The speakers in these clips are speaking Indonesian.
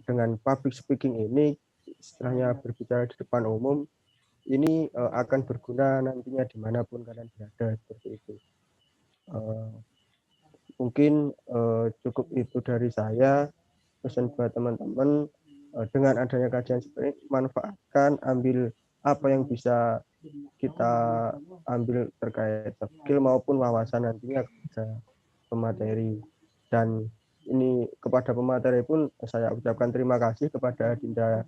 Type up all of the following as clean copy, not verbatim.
dengan public speaking ini, istilahnya berbicara di depan umum, ini akan berguna nantinya dimanapun kalian berada, seperti itu. Mungkin cukup itu dari saya. Pesan buat teman-teman, dengan adanya kajian seperti ini, manfaatkan, ambil apa yang bisa kita ambil terkait skill maupun wawasan nantinya kepada pemateri. Dan ini kepada pemateri pun saya ucapkan terima kasih kepada Dinda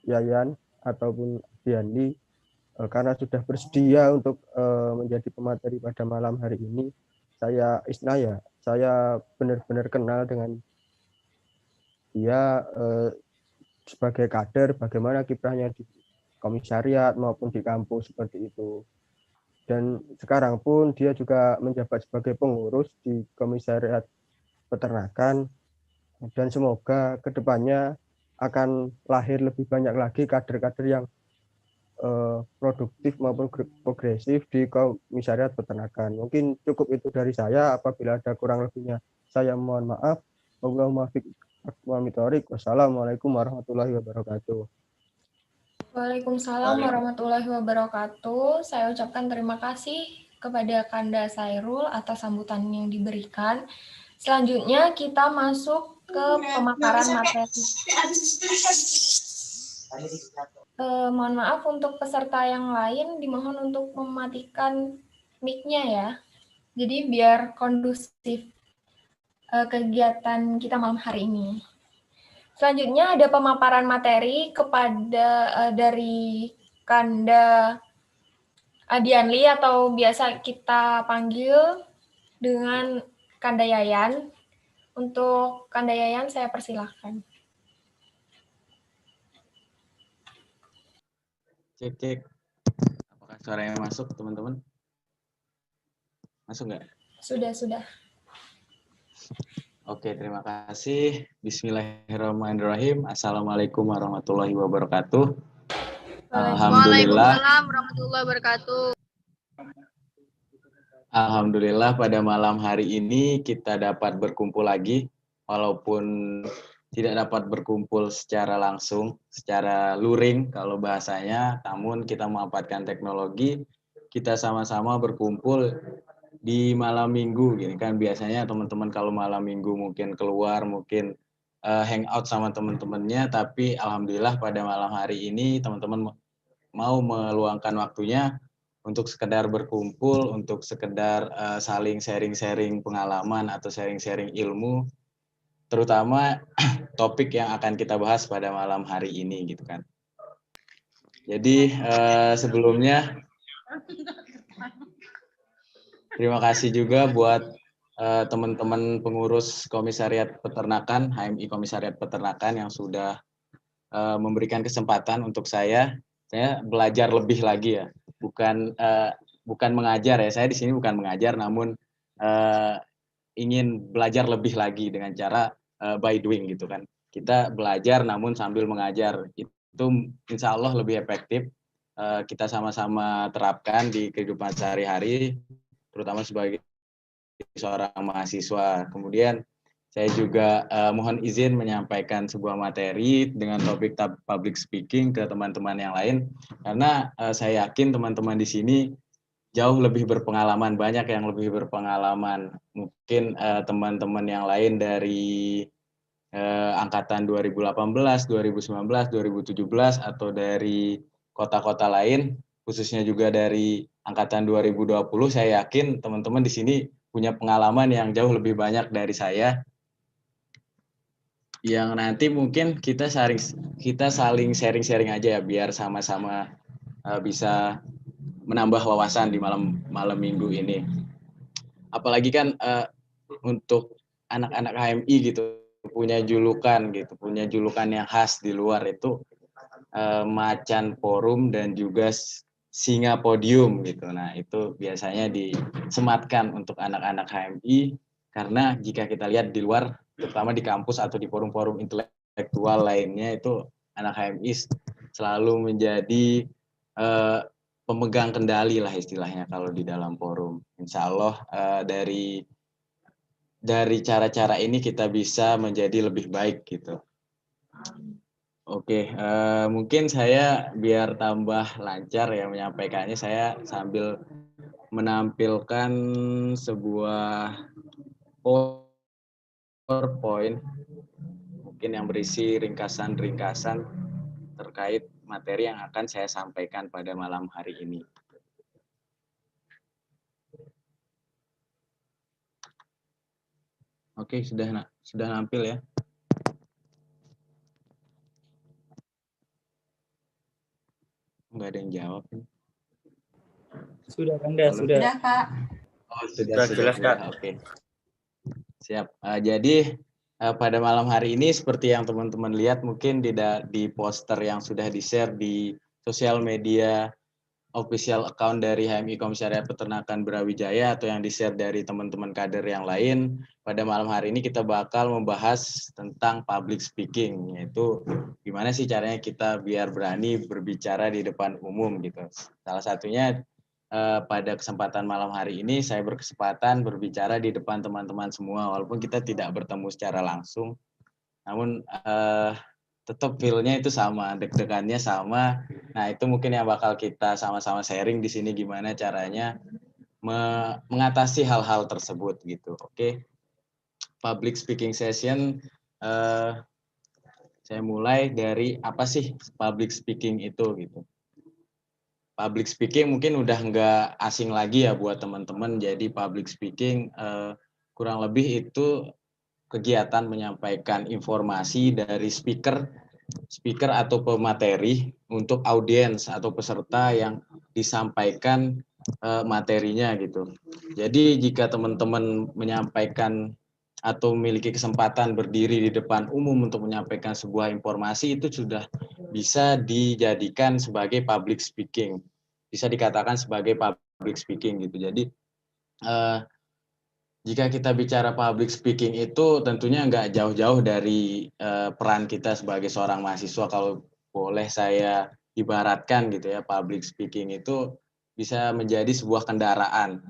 Yayan ataupun Diandi karena sudah bersedia untuk menjadi pemateri pada malam hari ini. Saya benar-benar kenal dengan dia sebagai kader, bagaimana kiprahnya di komisariat maupun di kampus seperti itu. Dan sekarang pun dia juga menjabat sebagai pengurus di komisariat peternakan, dan semoga kedepannya akan lahir lebih banyak lagi kader-kader yang produktif maupun progresif di komisariat peternakan. Mungkin cukup itu dari saya. Apabila ada kurang lebihnya, saya mohon maaf. Wassalamualaikum warahmatullahi wabarakatuh. Waalaikumsalam warahmatullahi wabarakatuh. Saya ucapkan terima kasih kepada Kanda Sairul atas sambutan yang diberikan. Selanjutnya kita masuk ke pemaparan materi. Mohon maaf untuk peserta yang lain dimohon untuk mematikan mic-nya ya. Jadi biar kondusif kegiatan kita malam hari ini. Selanjutnya ada pemaparan materi kepada dari Kanda Adianli atau biasa kita panggil dengan Kanda Yayan. Untuk Kanda Yayan saya persilahkan. Cek. Apakah suaranya masuk, teman-teman? Masuk nggak? Sudah. Oke, terima kasih. Bismillahirrahmanirrahim. Assalamualaikum warahmatullahi wabarakatuh. Waalaikumsalam warahmatullahi wabarakatuh. Alhamdulillah pada malam hari ini kita dapat berkumpul lagi, walaupun tidak dapat berkumpul secara langsung, secara luring kalau bahasanya, namun kita memanfaatkan teknologi, kita sama-sama berkumpul di malam minggu, gini kan biasanya teman-teman kalau malam minggu mungkin keluar, mungkin hangout sama teman-temannya, tapi alhamdulillah pada malam hari ini teman-teman mau meluangkan waktunya untuk sekedar berkumpul, untuk sekedar saling sharing-sharing pengalaman atau sharing-sharing ilmu, terutama topik yang akan kita bahas pada malam hari ini gitu kan. Jadi sebelumnya terima kasih juga buat teman-teman pengurus Komisariat Peternakan, HMI Komisariat Peternakan yang sudah memberikan kesempatan untuk saya belajar lebih lagi ya. Bukan mengajar ya, saya di sini bukan mengajar, namun ingin belajar lebih lagi dengan cara by doing gitu kan. Kita belajar namun sambil mengajar, itu insya Allah lebih efektif. Kita sama-sama terapkan di kehidupan sehari-hari, terutama sebagai seorang mahasiswa. Kemudian saya juga mohon izin menyampaikan sebuah materi dengan topik public speaking ke teman-teman yang lain, karena saya yakin teman-teman di sini jauh lebih berpengalaman, banyak yang lebih berpengalaman. Mungkin teman-teman yang lain dari angkatan 2018, 2019, 2017, atau dari kota-kota lain, khususnya juga dari angkatan 2020, saya yakin teman-teman di sini punya pengalaman yang jauh lebih banyak dari saya, yang nanti mungkin kita saling sharing-sharing aja ya, biar sama-sama bisa menambah wawasan di malam minggu ini. Apalagi kan untuk anak-anak HMI gitu punya julukan yang khas di luar itu macan forum dan juga singa podium gitu. Nah, itu biasanya disematkan untuk anak-anak HMI, karena jika kita lihat di luar, terutama di kampus atau di forum-forum intelektual lainnya, itu anak HMI selalu menjadi pemegang kendali lah istilahnya kalau di dalam forum. Insya Allah dari dari cara-cara ini kita bisa menjadi lebih baik gitu. Oke, mungkin saya biar tambah lancar ya menyampaikannya, saya sambil menampilkan sebuah PowerPoint mungkin yang berisi ringkasan-ringkasan terkait materi yang akan saya sampaikan pada malam hari ini. Oke, sudah nampil ya. Nggak ada yang jawab. Sudah, Kanda, Halo? sudah. Sudah, Kak. Oh, Sudah jelas, Kak. Oke. Siap. Jadi pada malam hari ini seperti yang teman-teman lihat mungkin di poster yang sudah di-share di sosial media official account dari HMI Komisariat Peternakan Brawijaya atau yang di-share dari teman-teman kader yang lain, pada malam hari ini kita bakal membahas tentang public speaking, yaitu gimana sih caranya kita biar berani berbicara di depan umum gitu. Salah satunya pada kesempatan malam hari ini saya berkesempatan berbicara di depan teman-teman semua, walaupun kita tidak bertemu secara langsung, namun tetap feel-nya itu sama, deg-degannya sama. Nah, itu mungkin yang bakal kita sama-sama sharing di sini gimana caranya mengatasi hal-hal tersebut gitu. Oke. Public speaking session saya mulai dari apa sih public speaking itu gitu. Public speaking mungkin udah nggak asing lagi ya buat teman-teman. Jadi public speaking kurang lebih itu kegiatan menyampaikan informasi dari speaker atau pemateri untuk audiens atau peserta yang disampaikan materinya gitu. Jadi jika teman-teman menyampaikan atau memiliki kesempatan berdiri di depan umum untuk menyampaikan sebuah informasi, itu sudah bisa dijadikan sebagai public speaking. Bisa dikatakan sebagai public speaking gitu. Jadi jika kita bicara public speaking itu tentunya nggak jauh-jauh dari peran kita sebagai seorang mahasiswa. Kalau boleh saya ibaratkan gitu ya, public speaking itu bisa menjadi sebuah kendaraan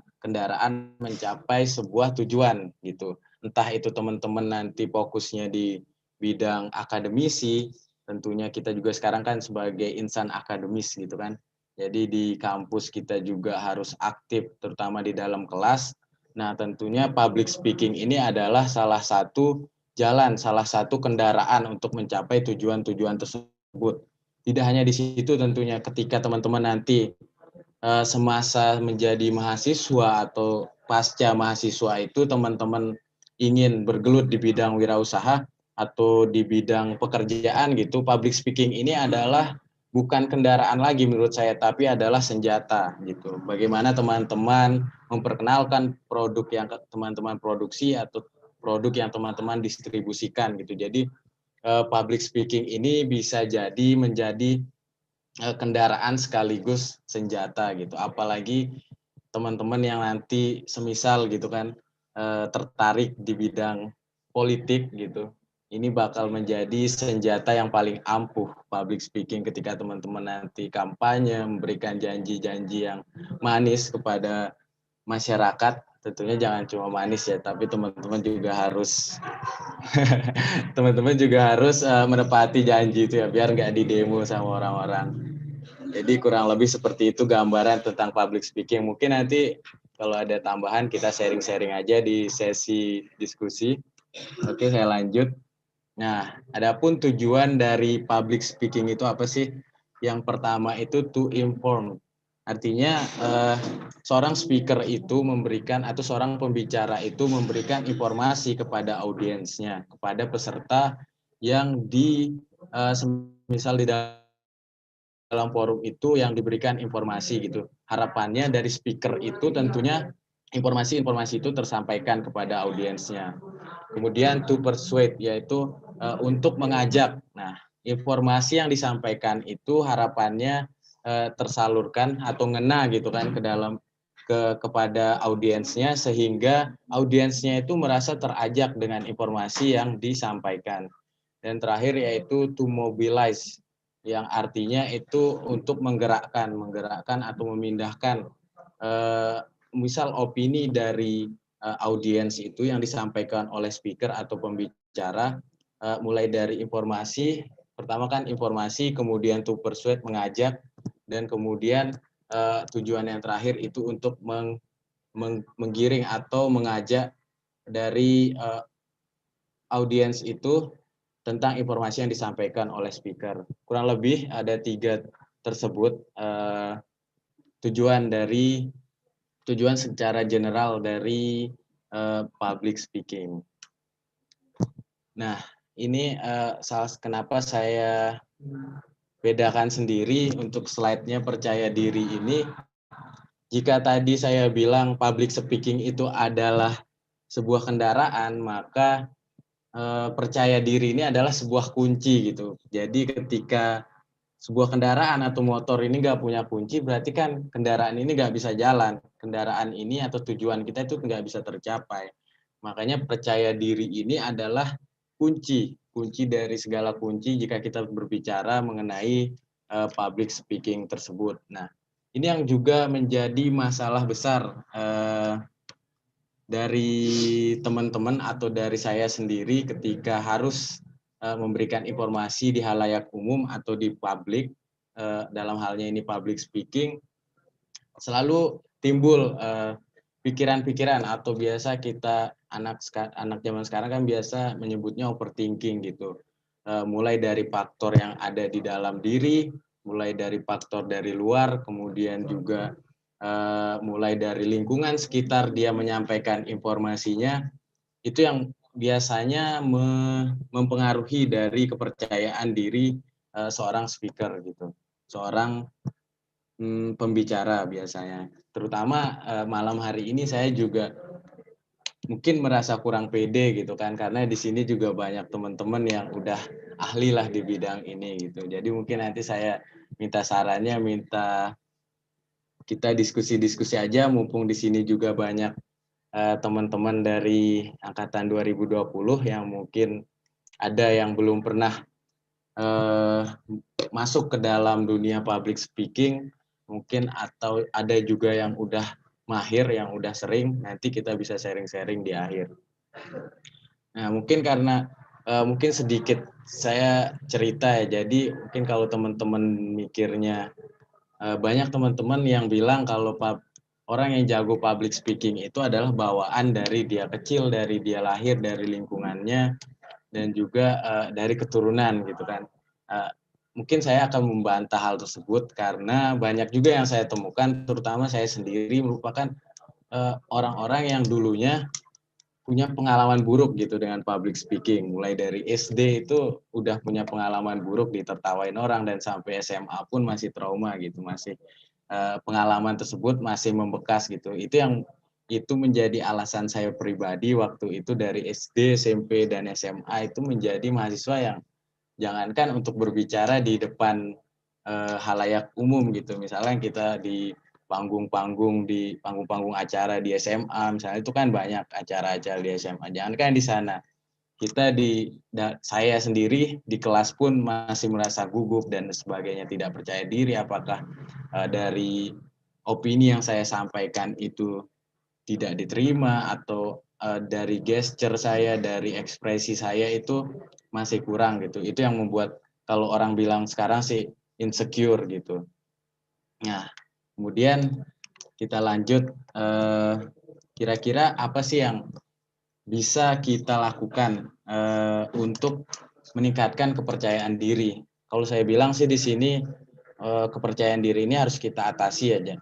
mencapai sebuah tujuan gitu. Entah itu teman-teman nanti fokusnya di bidang akademisi, tentunya kita juga sekarang kan sebagai insan akademis gitu kan. Jadi di kampus kita juga harus aktif terutama di dalam kelas. Nah, tentunya public speaking ini adalah salah satu jalan, salah satu kendaraan untuk mencapai tujuan-tujuan tersebut. Tidak hanya di situ tentunya, ketika teman-teman nanti semasa menjadi mahasiswa atau pasca mahasiswa itu teman-teman ingin bergelut di bidang wirausaha atau di bidang pekerjaan gitu, public speaking ini adalah bukan kendaraan lagi menurut saya, tapi adalah senjata gitu. Bagaimana teman-teman memperkenalkan produk yang teman-teman produksi atau produk yang teman-teman distribusikan gitu. Jadi public speaking ini bisa jadi menjadi kendaraan sekaligus senjata gitu. Apalagi teman-teman yang nanti semisal gitu kan tertarik di bidang politik gitu. Ini bakal menjadi senjata yang paling ampuh public speaking ketika teman-teman nanti kampanye, memberikan janji-janji yang manis kepada masyarakat. Tentunya jangan cuma manis ya, tapi teman-teman juga harus teman-teman juga harus menepati janji itu ya, biar nggak didemo sama orang-orang. Jadi kurang lebih seperti itu gambaran tentang public speaking. Mungkin nanti kalau ada tambahan kita sharing-sharing aja di sesi diskusi. Oke, saya lanjut. Nah, adapun tujuan dari public speaking itu apa sih? Yang pertama itu to inform. Artinya seorang speaker itu memberikan atau seorang pembicara itu memberikan informasi kepada audiensnya, kepada peserta yang misal di dalam forum itu yang diberikan informasi gitu. Harapannya dari speaker itu tentunya informasi-informasi itu tersampaikan kepada audiensnya. Kemudian to persuade, yaitu untuk mengajak. Nah, informasi yang disampaikan itu harapannya tersalurkan atau ngena gitu kan kepada audiensnya, sehingga audiensnya itu merasa terajak dengan informasi yang disampaikan. Dan terakhir yaitu to mobilize, yang artinya itu untuk menggerakkan atau memindahkan misal opini dari audiens itu yang disampaikan oleh speaker atau pembicara, mulai dari informasi, pertama kan informasi, kemudian to persuade, mengajak, dan kemudian tujuan yang terakhir itu untuk menggiring atau mengajak dari audiens itu tentang informasi yang disampaikan oleh speaker. Kurang lebih ada 3 tersebut tujuan secara general dari public speaking. Nah, ini kenapa saya bedakan sendiri untuk slide-nya percaya diri ini. Jika tadi saya bilang public speaking itu adalah sebuah kendaraan, maka percaya diri ini adalah sebuah kunci gitu. Jadi ketika sebuah kendaraan atau motor ini nggak punya kunci, berarti kan kendaraan ini nggak bisa jalan. Kendaraan ini atau tujuan kita itu nggak bisa tercapai. Makanya percaya diri ini adalah kunci dari segala kunci jika kita berbicara mengenai public speaking tersebut. Nah, ini yang juga menjadi masalah besar dari teman-teman atau dari saya sendiri ketika harus memberikan informasi di halayak umum atau di publik, dalam halnya ini public speaking, selalu timbul pikiran-pikiran atau biasa kita anak zaman sekarang kan biasa menyebutnya overthinking gitu. Mulai dari faktor yang ada di dalam diri, mulai dari faktor dari luar, kemudian juga mulai dari lingkungan sekitar dia menyampaikan informasinya, itu yang biasanya mempengaruhi dari kepercayaan diri seorang speaker gitu, seorang pembicara biasanya. Terutama malam hari ini saya juga mungkin merasa kurang pede gitu kan, karena di sini juga banyak teman-teman yang udah ahli lah di bidang ini gitu. Jadi mungkin nanti saya minta sarannya, minta kita diskusi-diskusi aja, mumpung di sini juga banyak teman-teman dari angkatan 2020 yang mungkin ada yang belum pernah masuk ke dalam dunia public speaking, mungkin atau ada juga yang udah mahir, yang udah sering, nanti kita bisa sharing-sharing di akhir. Nah, mungkin karena mungkin sedikit saya cerita ya, jadi mungkin kalau teman-teman mikirnya, banyak teman-teman yang bilang kalau orang yang jago public speaking itu adalah bawaan dari dia kecil, dari dia lahir, dari lingkungannya, dan juga dari keturunan gitu kan. Mungkin saya akan membantah hal tersebut karena banyak juga yang saya temukan, terutama saya sendiri merupakan orang-orang yang dulunya punya pengalaman buruk gitu dengan public speaking. Mulai dari SD itu udah punya pengalaman buruk, ditertawain orang, dan sampai SMA pun masih trauma gitu, masih pengalaman tersebut masih membekas gitu. Itu menjadi alasan saya pribadi waktu itu dari SD, SMP, dan SMA itu menjadi mahasiswa yang jangankan untuk berbicara di depan halayak umum gitu. Misalnya kita di panggung-panggung acara di SMA misalnya, itu kan banyak acara-acara di SMA. Jangankan di sana, saya sendiri di kelas pun masih merasa gugup dan sebagainya, tidak percaya diri apakah dari opini yang saya sampaikan itu tidak diterima, atau dari gesture saya, dari ekspresi saya itu masih kurang gitu. Itu yang membuat kalau orang bilang sekarang sih insecure gitu. Nah, kemudian kita lanjut, kira-kira apa sih yang bisa kita lakukan untuk meningkatkan kepercayaan diri? Kalau saya bilang sih di sini kepercayaan diri ini harus kita atasi aja,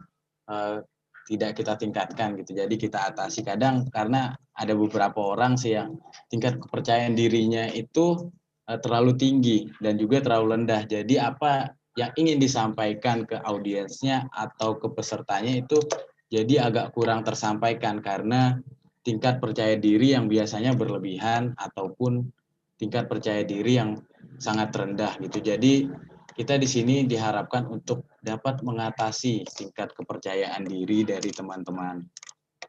tidak kita tingkatkan gitu. Jadi kita atasi. Kadang karena ada beberapa orang sih yang tingkat kepercayaan dirinya itu terlalu tinggi dan juga terlalu rendah. Jadi apa yang ingin disampaikan ke audiensnya atau ke pesertanya itu jadi agak kurang tersampaikan karena tingkat percaya diri yang biasanya berlebihan ataupun tingkat percaya diri yang sangat rendah gitu. Jadi kita di sini diharapkan untuk dapat mengatasi tingkat kepercayaan diri dari teman-teman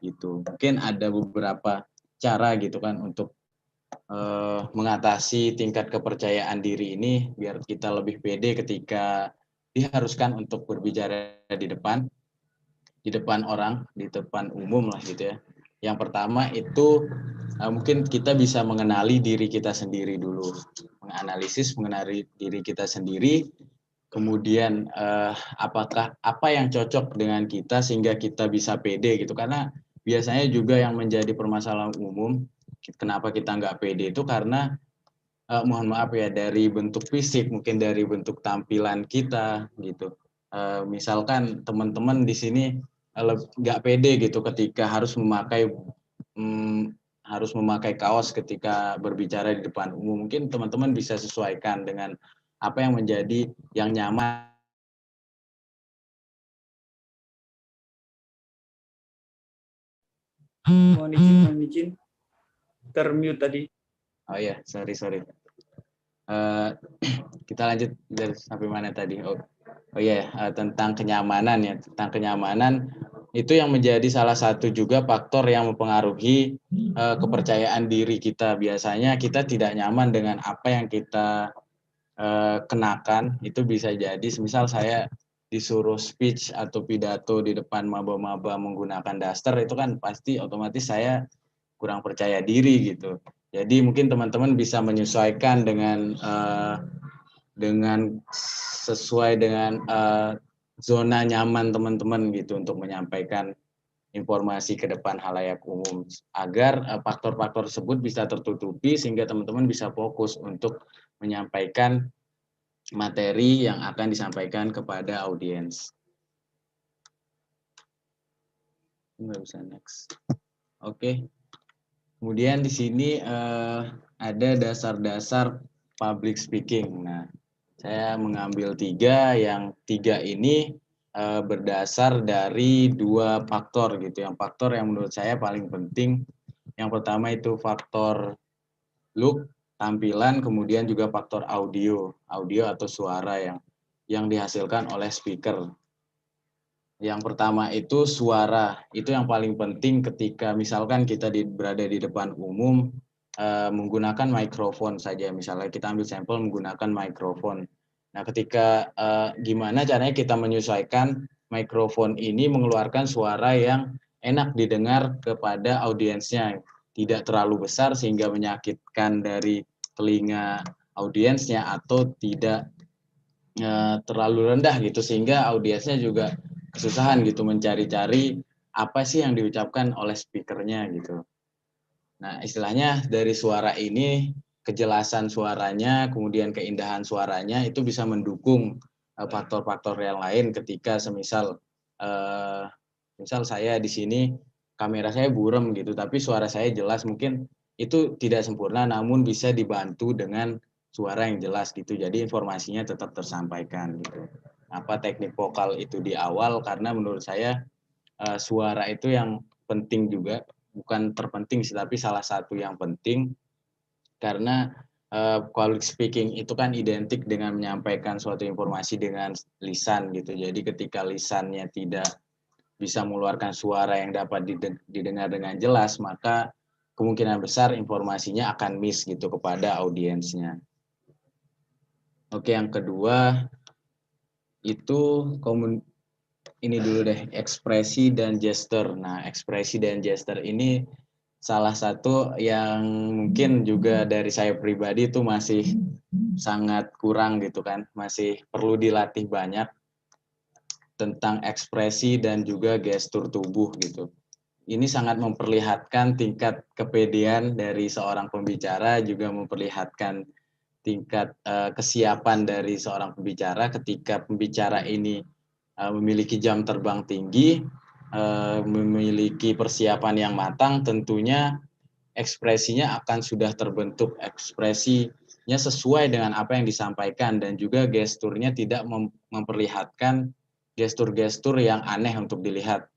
gitu. Mungkin ada beberapa cara gitu kan untuk mengatasi tingkat kepercayaan diri ini biar kita lebih pede ketika diharuskan untuk berbicara di depan orang, di depan umum lah gitu ya. Yang pertama itu mungkin kita bisa mengenali diri kita sendiri dulu, menganalisis mengenali diri kita sendiri, kemudian apakah apa yang cocok dengan kita sehingga kita bisa pede gitu. Karena biasanya juga yang menjadi permasalahan umum kenapa kita nggak pede itu karena mohon maaf ya, dari bentuk fisik, mungkin dari bentuk tampilan kita gitu. Misalkan teman-teman di sini nggak pede gitu ketika harus memakai kaos ketika berbicara di depan umum. Mungkin teman-teman bisa sesuaikan dengan apa yang menjadi yang nyaman. Mohon izin, termute tadi. Oh iya, sorry. Kita lanjut dari sampai mana tadi? Oh iya, tentang kenyamanan ya. Tentang kenyamanan itu yang menjadi salah satu juga faktor yang mempengaruhi kepercayaan diri kita. Biasanya kita tidak nyaman dengan apa yang kita kenakan. Itu bisa jadi, semisal saya disuruh speech atau pidato di depan maba-maba menggunakan daster, itu kan pasti otomatis saya kurang percaya diri gitu. Jadi mungkin teman-teman bisa menyesuaikan dengan sesuai dengan zona nyaman teman-teman gitu untuk menyampaikan informasi ke depan halayak umum, agar faktor-faktor tersebut bisa tertutupi sehingga teman-teman bisa fokus untuk menyampaikan materi yang akan disampaikan kepada audiens. Nggak bisa next. Oke. Kemudian di sini ada dasar-dasar public speaking. Nah, saya mengambil 3, yang 3 ini berdasar dari 2 faktor gitu. Yang faktor yang menurut saya paling penting, yang pertama itu faktor look, tampilan, kemudian juga faktor audio atau suara yang dihasilkan oleh speaker. Yang pertama itu suara, itu yang paling penting ketika misalkan kita berada di depan umum menggunakan mikrofon saja. Misalnya kita ambil sampel menggunakan mikrofon. Nah, ketika gimana caranya kita menyesuaikan mikrofon ini mengeluarkan suara yang enak didengar kepada audiensnya, tidak terlalu besar sehingga menyakitkan dari telinga audiensnya, atau tidak terlalu rendah gitu sehingga audiensnya juga kesusahan gitu mencari-cari apa sih yang diucapkan oleh speakernya gitu. Nah, istilahnya dari suara ini, kejelasan suaranya, kemudian keindahan suaranya itu bisa mendukung faktor-faktor yang lain ketika semisal misal saya di sini kamera saya buram gitu, tapi suara saya jelas, mungkin itu tidak sempurna namun bisa dibantu dengan suara yang jelas gitu. Jadi informasinya tetap tersampaikan gitu. Apa teknik vokal itu di awal, karena menurut saya suara itu yang penting juga, bukan terpenting sih, tapi salah satu yang penting, karena public speaking itu kan identik dengan menyampaikan suatu informasi dengan lisan gitu. Jadi ketika lisannya tidak bisa mengeluarkan suara yang dapat didengar dengan jelas, maka kemungkinan besar informasinya akan miss gitu kepada audiensnya. Oke, yang kedua itu ini dulu deh, ekspresi dan gestur. Nah, ekspresi dan gestur ini salah satu yang mungkin juga dari saya pribadi itu masih sangat kurang gitu kan, masih perlu dilatih banyak tentang ekspresi dan juga gestur tubuh gitu. Ini sangat memperlihatkan tingkat kepedean dari seorang pembicara, juga memperlihatkan tingkat kesiapan dari seorang pembicara. Ketika pembicara ini memiliki jam terbang tinggi, memiliki persiapan yang matang, tentunya ekspresinya akan sudah terbentuk, ekspresinya sesuai dengan apa yang disampaikan, dan juga gesturnya tidak memperlihatkan gestur-gestur yang aneh untuk dilihat.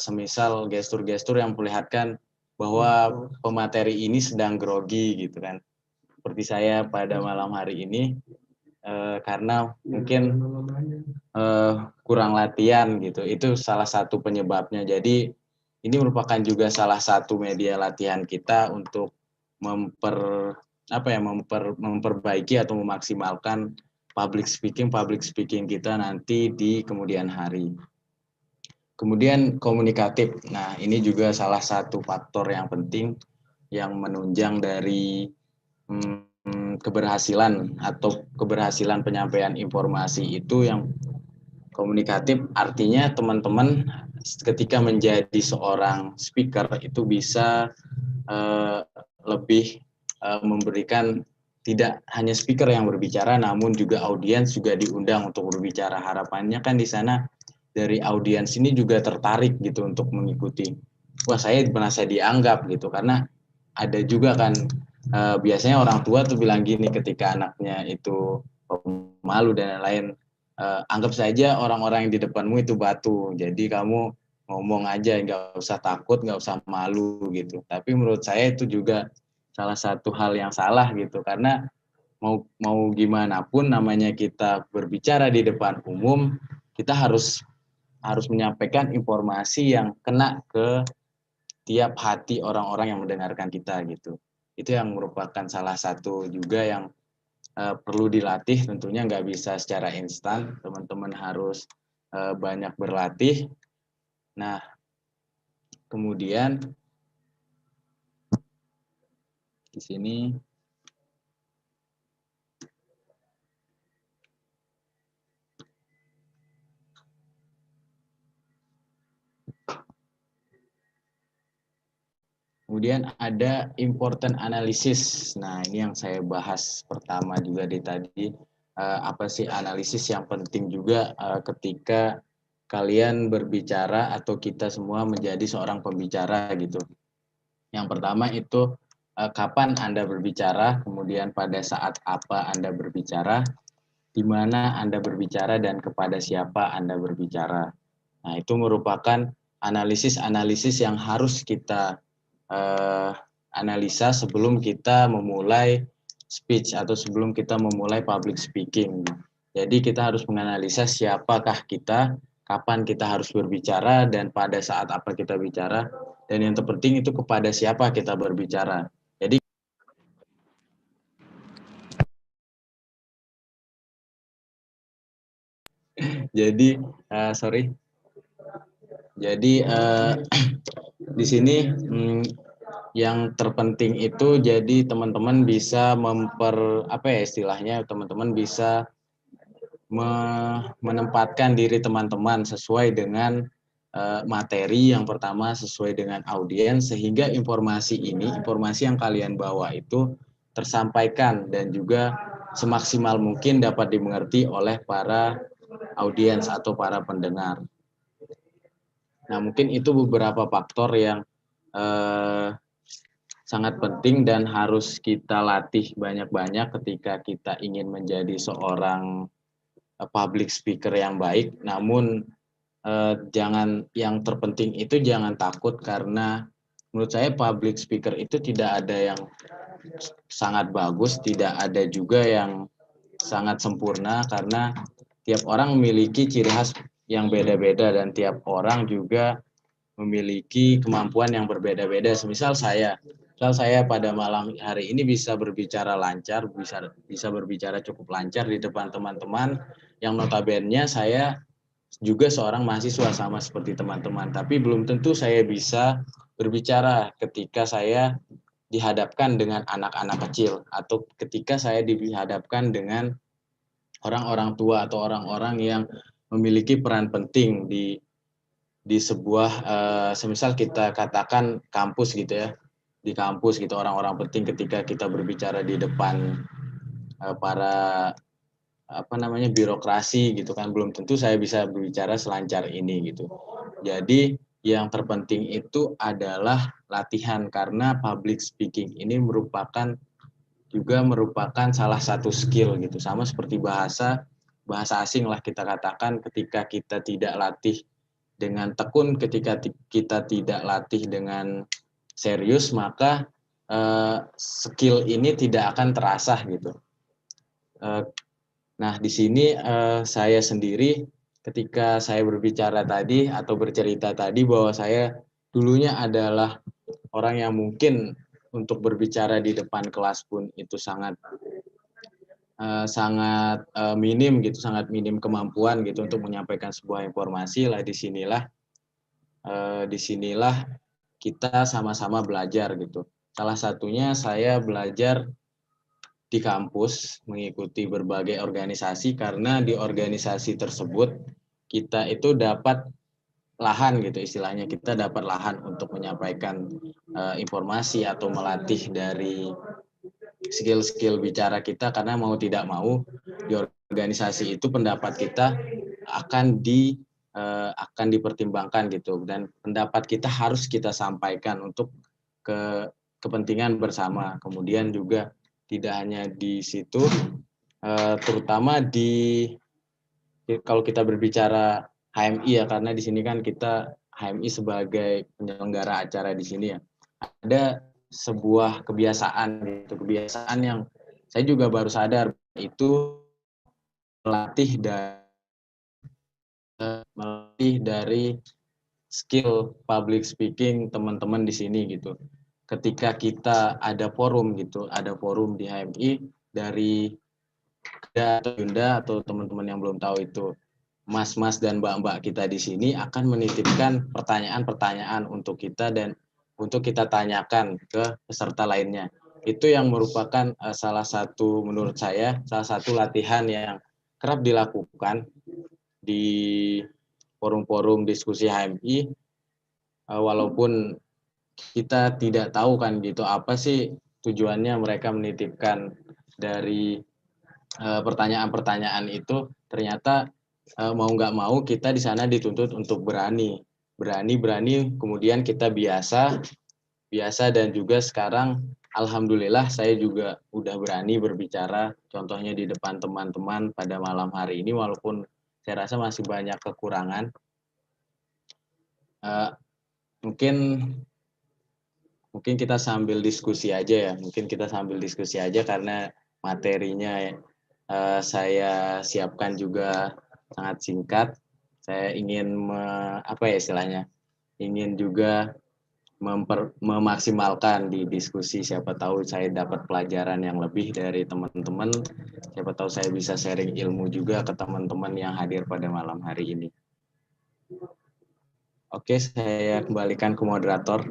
Semisal gestur-gestur yang memperlihatkan bahwa pemateri ini sedang grogi gitu kan. Seperti saya pada malam hari ini, karena mungkin kurang latihan gitu. Itu salah satu penyebabnya. Jadi ini merupakan juga salah satu media latihan kita untuk memperbaiki atau memaksimalkan public speaking kita nanti di kemudian hari. Kemudian komunikatif. Nah, ini juga salah satu faktor yang penting yang menunjang dari keberhasilan atau keberhasilan penyampaian informasi itu yang komunikatif. Artinya teman-teman ketika menjadi seorang speaker itu bisa lebih memberikan tidak hanya speaker yang berbicara, namun juga audiens juga diundang untuk berbicara. Harapannya kan di sana dari audiens ini juga tertarik gitu untuk mengikuti. Wah, saya merasa dianggap gitu, karena ada juga kan biasanya orang tua tuh bilang gini ketika anaknya itu malu dan lain-lain, anggap saja orang-orang yang di depanmu itu batu, jadi kamu ngomong aja, nggak usah takut, nggak usah malu gitu. Tapi menurut saya itu juga salah satu hal yang salah gitu, karena mau gimana pun namanya kita berbicara di depan umum, kita harus menyampaikan informasi yang kena ke tiap hati orang-orang yang mendengarkan kita gitu. Itu yang merupakan salah satu juga yang perlu dilatih, tentunya nggak bisa secara instan, teman-teman harus banyak berlatih. Nah, kemudian di sini kemudian ada important analysis. Nah, ini yang saya bahas pertama juga di tadi. Apa sih analisis yang penting juga ketika kalian berbicara atau kita semua menjadi seorang pembicara gitu. Yang pertama itu kapan Anda berbicara, kemudian pada saat apa Anda berbicara, di mana Anda berbicara, dan kepada siapa Anda berbicara. Nah, itu merupakan analisis-analisis yang harus kita analisa sebelum kita memulai speech atau sebelum kita memulai public speaking. Jadi kita harus menganalisa siapakah kita, kapan kita harus berbicara, dan pada saat apa kita bicara, dan yang terpenting itu kepada siapa kita berbicara. Jadi sorry. Jadi di sini yang terpenting itu jadi teman-teman bisa istilahnya teman-teman bisa menempatkan diri teman-teman sesuai dengan materi yang pertama, sesuai dengan audiens, sehingga informasi yang kalian bawa itu tersampaikan dan juga semaksimal mungkin dapat dimengerti oleh para audiens atau para pendengar. Nah, mungkin itu beberapa faktor yang sangat penting dan harus kita latih banyak-banyak ketika kita ingin menjadi seorang public speaker yang baik. Namun yang terpenting itu jangan takut, karena menurut saya public speaker itu tidak ada yang sangat bagus, tidak ada juga yang sangat sempurna, karena tiap orang memiliki ciri khas yang beda-beda dan tiap orang juga memiliki kemampuan yang berbeda-beda. Misal saya pada malam hari ini bisa berbicara lancar, bisa berbicara cukup lancar di depan teman-teman yang notabene saya juga seorang mahasiswa sama seperti teman-teman, tapi belum tentu saya bisa berbicara ketika saya dihadapkan dengan anak-anak kecil atau ketika saya dihadapkan dengan orang-orang tua atau orang-orang yang memiliki peran penting di sebuah semisal kita katakan kampus gitu ya, di kampus gitu, orang-orang penting ketika kita berbicara di depan para birokrasi gitu kan, belum tentu saya bisa berbicara selancar ini gitu. Jadi yang terpenting itu adalah latihan, karena public speaking ini merupakan salah satu skill gitu, sama seperti bahasa asing lah kita katakan, ketika kita tidak latih dengan tekun, ketika kita tidak latih dengan serius, maka skill ini tidak akan terasah gitu. Nah, di sini saya sendiri ketika saya berbicara tadi atau bercerita tadi bahwa saya dulunya adalah orang yang mungkin untuk berbicara di depan kelas pun itu sangat minim gitu, sangat minim kemampuan gitu untuk menyampaikan sebuah informasi. Lah disinilah disinilah kita sama-sama belajar gitu. Salah satunya saya belajar di kampus mengikuti berbagai organisasi, karena di organisasi tersebut kita itu dapat lahan gitu, istilahnya kita dapat lahan untuk menyampaikan informasi atau melatih dari skill-skill bicara kita, karena mau tidak mau di organisasi itu pendapat kita akan dipertimbangkan gitu, dan pendapat kita harus kita sampaikan untuk kepentingan bersama. Kemudian juga tidak hanya di situ, terutama kalau kita berbicara HMI ya, karena di sini kan kita HMI sebagai penyelenggara acara di sini ya, ada sebuah kebiasaan gitu, kebiasaan yang saya juga baru sadar, itu melatih dari skill public speaking teman-teman di sini gitu. Ketika kita ada forum gitu, ada forum di HMI dari Yunda atau teman-teman yang belum tahu itu, mas-mas dan mbak-mbak kita di sini akan menitipkan pertanyaan-pertanyaan untuk kita dan untuk kita tanyakan ke peserta lainnya. Itu yang merupakan salah satu, menurut saya, salah satu latihan yang kerap dilakukan di forum-forum diskusi HMI, walaupun kita tidak tahu kan gitu apa sih tujuannya mereka menitipkan dari pertanyaan-pertanyaan itu. Ternyata mau nggak mau kita di sana dituntut untuk berani, kemudian kita biasa, dan juga sekarang alhamdulillah saya juga udah berani berbicara, contohnya di depan teman-teman pada malam hari ini, walaupun saya rasa masih banyak kekurangan. Mungkin kita sambil diskusi aja ya, karena materinya saya siapkan juga sangat singkat. Saya ingin ingin juga memaksimalkan di diskusi, siapa tahu saya dapat pelajaran yang lebih dari teman-teman, siapa tahu saya bisa sharing ilmu juga ke teman-teman yang hadir pada malam hari ini. Oke, saya kembalikan ke moderator.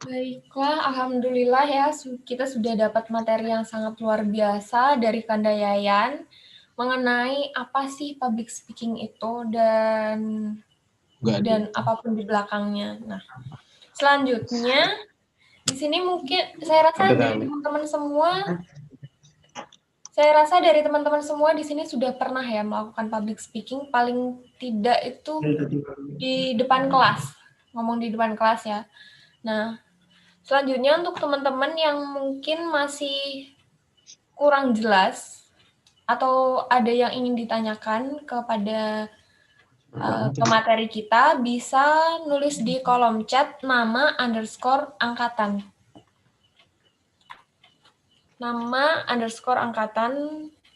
Baiklah, alhamdulillah ya kita sudah dapat materi yang sangat luar biasa dari Kanda Yayan mengenai apa sih public speaking itu dan apapun di belakangnya. Nah, selanjutnya di sini mungkin saya rasa dari teman-teman semua di sini sudah pernah ya melakukan public speaking, paling tidak itu di depan kelas, ngomong di depan kelas ya. Nah, selanjutnya untuk teman-teman yang mungkin masih kurang jelas atau ada yang ingin ditanyakan kepada pemateri kita, bisa nulis di kolom chat nama_angkatan. Nama_angkatan,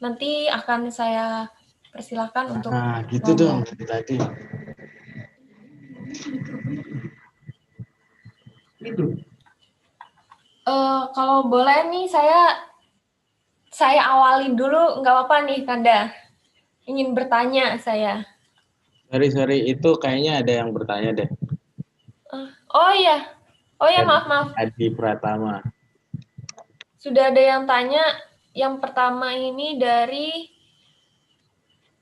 nanti akan saya persilahkan untuk gitu dong tadi. Kalau boleh nih saya awali dulu, nggak apa-apa nih Kanda. Ingin bertanya saya. Sorry, itu kayaknya ada yang bertanya deh. Oh iya, maaf. Adi Pratama. Sudah ada yang tanya. Yang pertama ini dari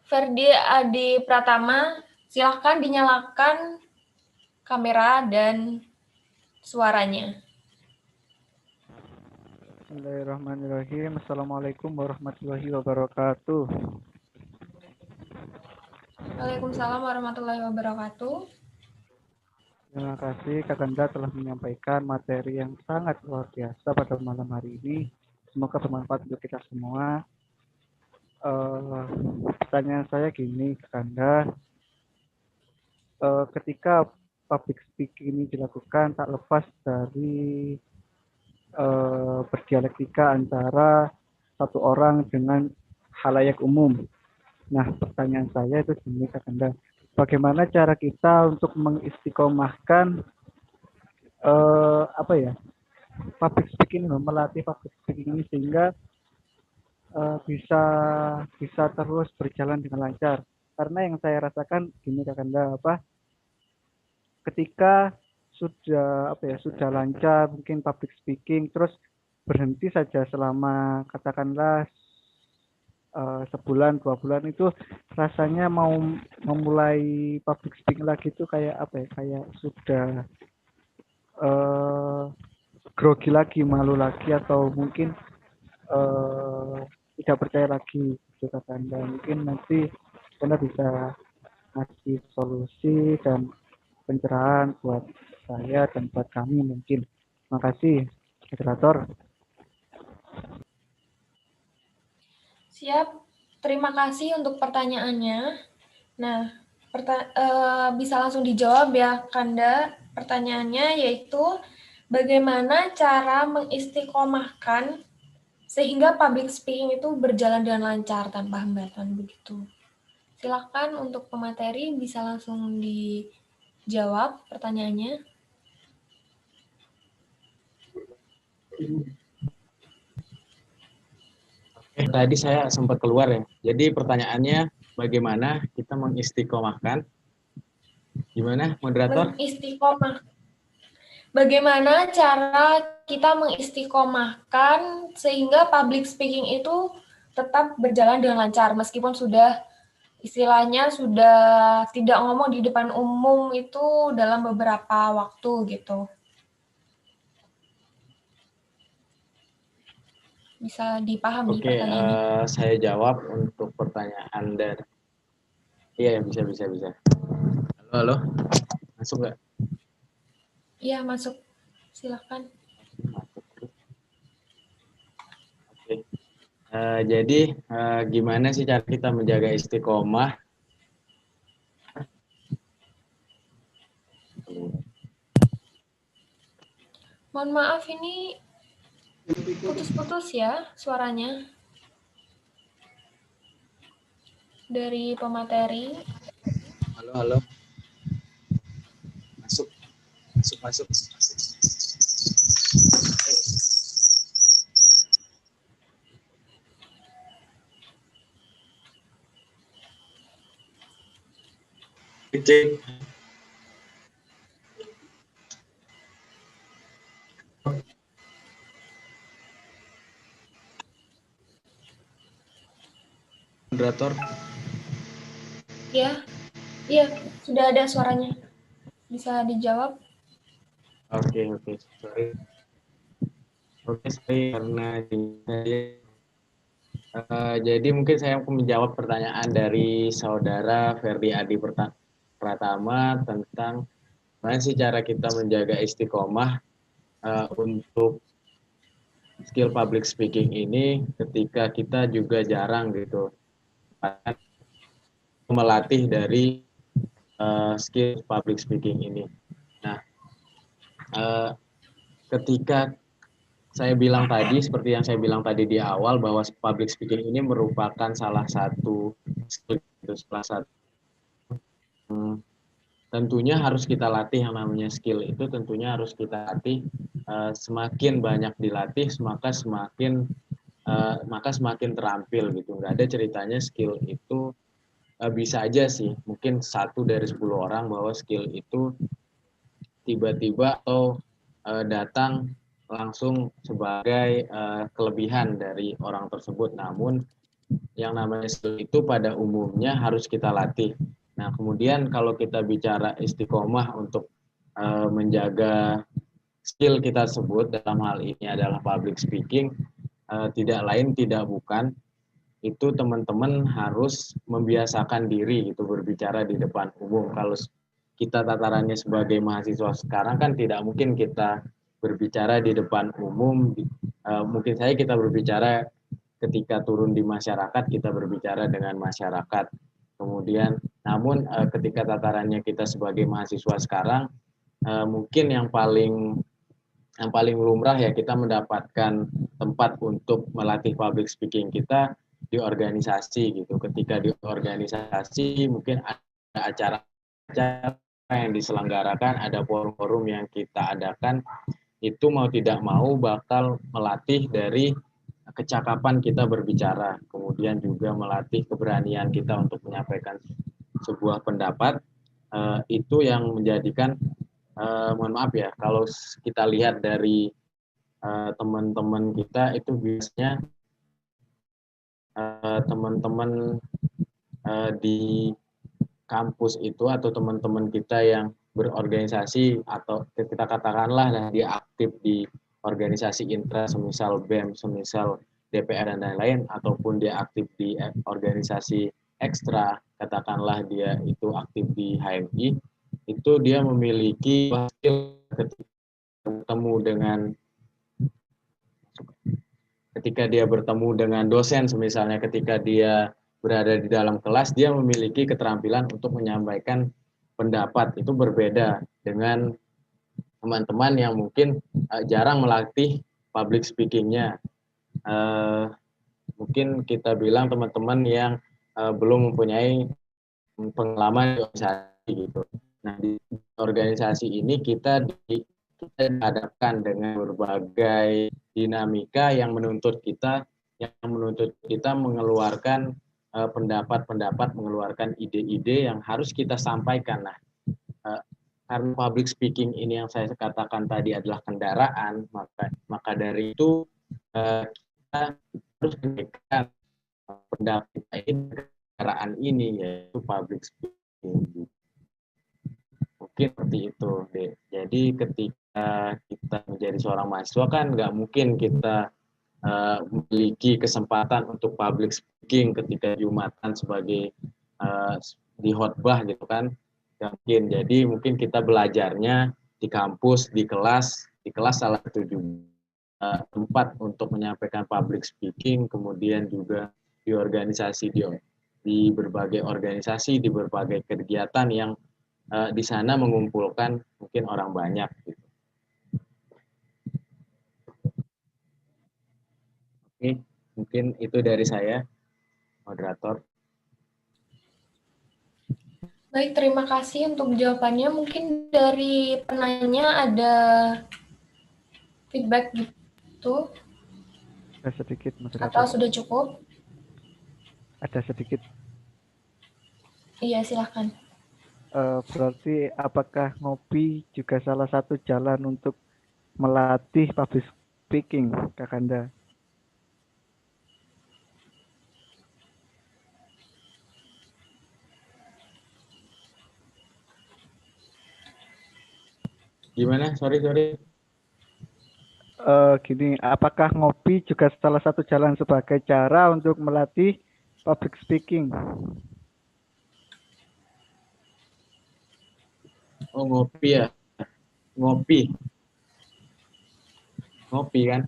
Ferdi Adi Pratama. Silahkan dinyalakan kamera dan suaranya. Bismillahirrahmanirrahim. Assalamualaikum warahmatullahi wabarakatuh. Waalaikumsalam warahmatullahi wabarakatuh. Terima kasih Kak Kanda telah menyampaikan materi yang sangat luar biasa pada malam hari ini. Semoga bermanfaat untuk kita semua. Pertanyaan saya gini Kak Kanda. Ketika public speaking ini dilakukan, tak lepas dari berdialektika antara satu orang dengan khalayak umum. Nah, pertanyaan saya itu gini Kak Kanda, bagaimana cara kita untuk mengistiqomahkan public speaking, melatih public speaking ini sehingga bisa terus berjalan dengan lancar. Karena yang saya rasakan gini Kak Kanda, ketika sudah sudah lancar mungkin public speaking, terus berhenti saja selama katakanlah sebulan 2 bulan, itu rasanya mau memulai public speaking lagi itu kayak kayak sudah grogi lagi, malu lagi, atau mungkin tidak percaya lagi gitu kata Anda. Mungkin nanti Anda bisa ngasih solusi dan pencerahan buat saya dan buat kami mungkin. Terima kasih, moderator. Siap, terima kasih untuk pertanyaannya. Nah, bisa langsung dijawab ya, Kanda. Pertanyaannya yaitu, bagaimana cara mengistiqomahkan sehingga public speaking itu berjalan dengan lancar tanpa hambatan begitu. Silakan untuk pemateri bisa langsung dijawab pertanyaannya. Tadi saya sempat keluar ya. Jadi pertanyaannya bagaimana kita mengistiqomahkan? Gimana, moderator? Bagaimana cara kita mengistiqomahkan sehingga public speaking itu tetap berjalan dengan lancar meskipun sudah istilahnya sudah tidak ngomong di depan umum itu dalam beberapa waktu gitu. Bisa dipahami pertanyaannya? Saya jawab untuk pertanyaan dari. Iya, bisa. Halo, masuk nggak? Iya, masuk. Silakan. Oke. Jadi gimana sih cara kita menjaga istiqomah? Mohon maaf, ini putus-putus ya suaranya dari pemateri. Halo. Masuk. Cek. Moderator. Iya, sudah ada suaranya. Bisa dijawab? Oke, sorry. Sorry karena jadi mungkin saya akan menjawab pertanyaan dari saudara Ferdi Adi Pratama tentang bagaimana sih cara kita menjaga istiqomah untuk skill public speaking ini ketika kita juga jarang gitu melatih dari skill public speaking ini. Nah, ketika saya bilang tadi, seperti yang saya bilang tadi di awal, bahwa public speaking ini merupakan salah satu skill, tentunya harus kita latih. Yang namanya skill itu tentunya harus kita latih. Semakin banyak dilatih, maka semakin terampil gitu. Nggak ada ceritanya skill itu bisa aja sih. Mungkin 1 dari 10 orang bahwa skill itu tiba-tiba atau datang langsung sebagai kelebihan dari orang tersebut. Namun yang namanya skill itu pada umumnya harus kita latih. Nah, kemudian kalau kita bicara istiqomah untuk menjaga skill kita tersebut, dalam hal ini adalah public speaking, tidak lain tidak bukan itu teman-teman harus membiasakan diri gitu berbicara di depan umum. Kalau kita tatarannya sebagai mahasiswa sekarang kan tidak mungkin kita berbicara di depan umum. Mungkin saja kita berbicara ketika turun di masyarakat, kita berbicara dengan masyarakat. Kemudian, namun ketika tatarannya kita sebagai mahasiswa sekarang, mungkin yang paling lumrah ya kita mendapatkan tempat untuk melatih public speaking kita di organisasi gitu. Ketika di organisasi mungkin ada acara-acara yang diselenggarakan, ada forum-forum yang kita adakan, itu mau tidak mau bakal melatih dari kecakapan kita berbicara, kemudian juga melatih keberanian kita untuk menyampaikan sebuah pendapat, itu yang menjadikan mohon maaf ya, kalau kita lihat dari teman-teman kita itu biasanya teman-teman di kampus itu atau teman-teman kita yang berorganisasi atau kita katakanlah dia aktif di organisasi intra, semisal BEM, semisal DPR dan lain-lain, ataupun dia aktif di organisasi ekstra, katakanlah dia itu aktif di HMI, itu dia memiliki hasil ketika dia bertemu dengan dosen, misalnya ketika dia berada di dalam kelas, dia memiliki keterampilan untuk menyampaikan pendapat. Itu berbeda dengan teman-teman yang mungkin jarang melatih public speaking-nya. Mungkin kita bilang teman-teman yang belum mempunyai pengalaman di organisasi gitu. Nah, di organisasi ini kita dihadapkan dengan berbagai dinamika yang menuntut kita mengeluarkan pendapat-pendapat, mengeluarkan ide-ide yang harus kita sampaikan. Nah, karena public speaking ini yang saya katakan tadi adalah kendaraan, maka dari itu kita harus memberikan pendapat kita ini kendaraan ini, yaitu public speaking. Mungkin seperti itu, deh. Jadi ketika kita menjadi seorang mahasiswa kan nggak mungkin kita memiliki kesempatan untuk public speaking ketika Jumatan sebagai di khotbah gitu kan, mungkin. Jadi mungkin kita belajarnya di kampus, di kelas salah satu juga tempat untuk menyampaikan public speaking, kemudian juga di organisasi, di berbagai organisasi, di berbagai kegiatan yang di sana mengumpulkan mungkin orang banyak gitu. Oke, mungkin itu dari saya, moderator. Baik, terima kasih untuk jawabannya. Mungkin dari penanya ada feedback gitu? Ada sedikit, moderator. Atau sudah cukup? Ada sedikit. Iya, silahkan. Berarti apakah ngopi juga salah satu jalan untuk melatih public speaking, Kakanda? Gimana? Sorry. Gini, apakah ngopi juga salah satu jalan sebagai cara untuk melatih public speaking? Oh, ngopi ya. Ngopi kan?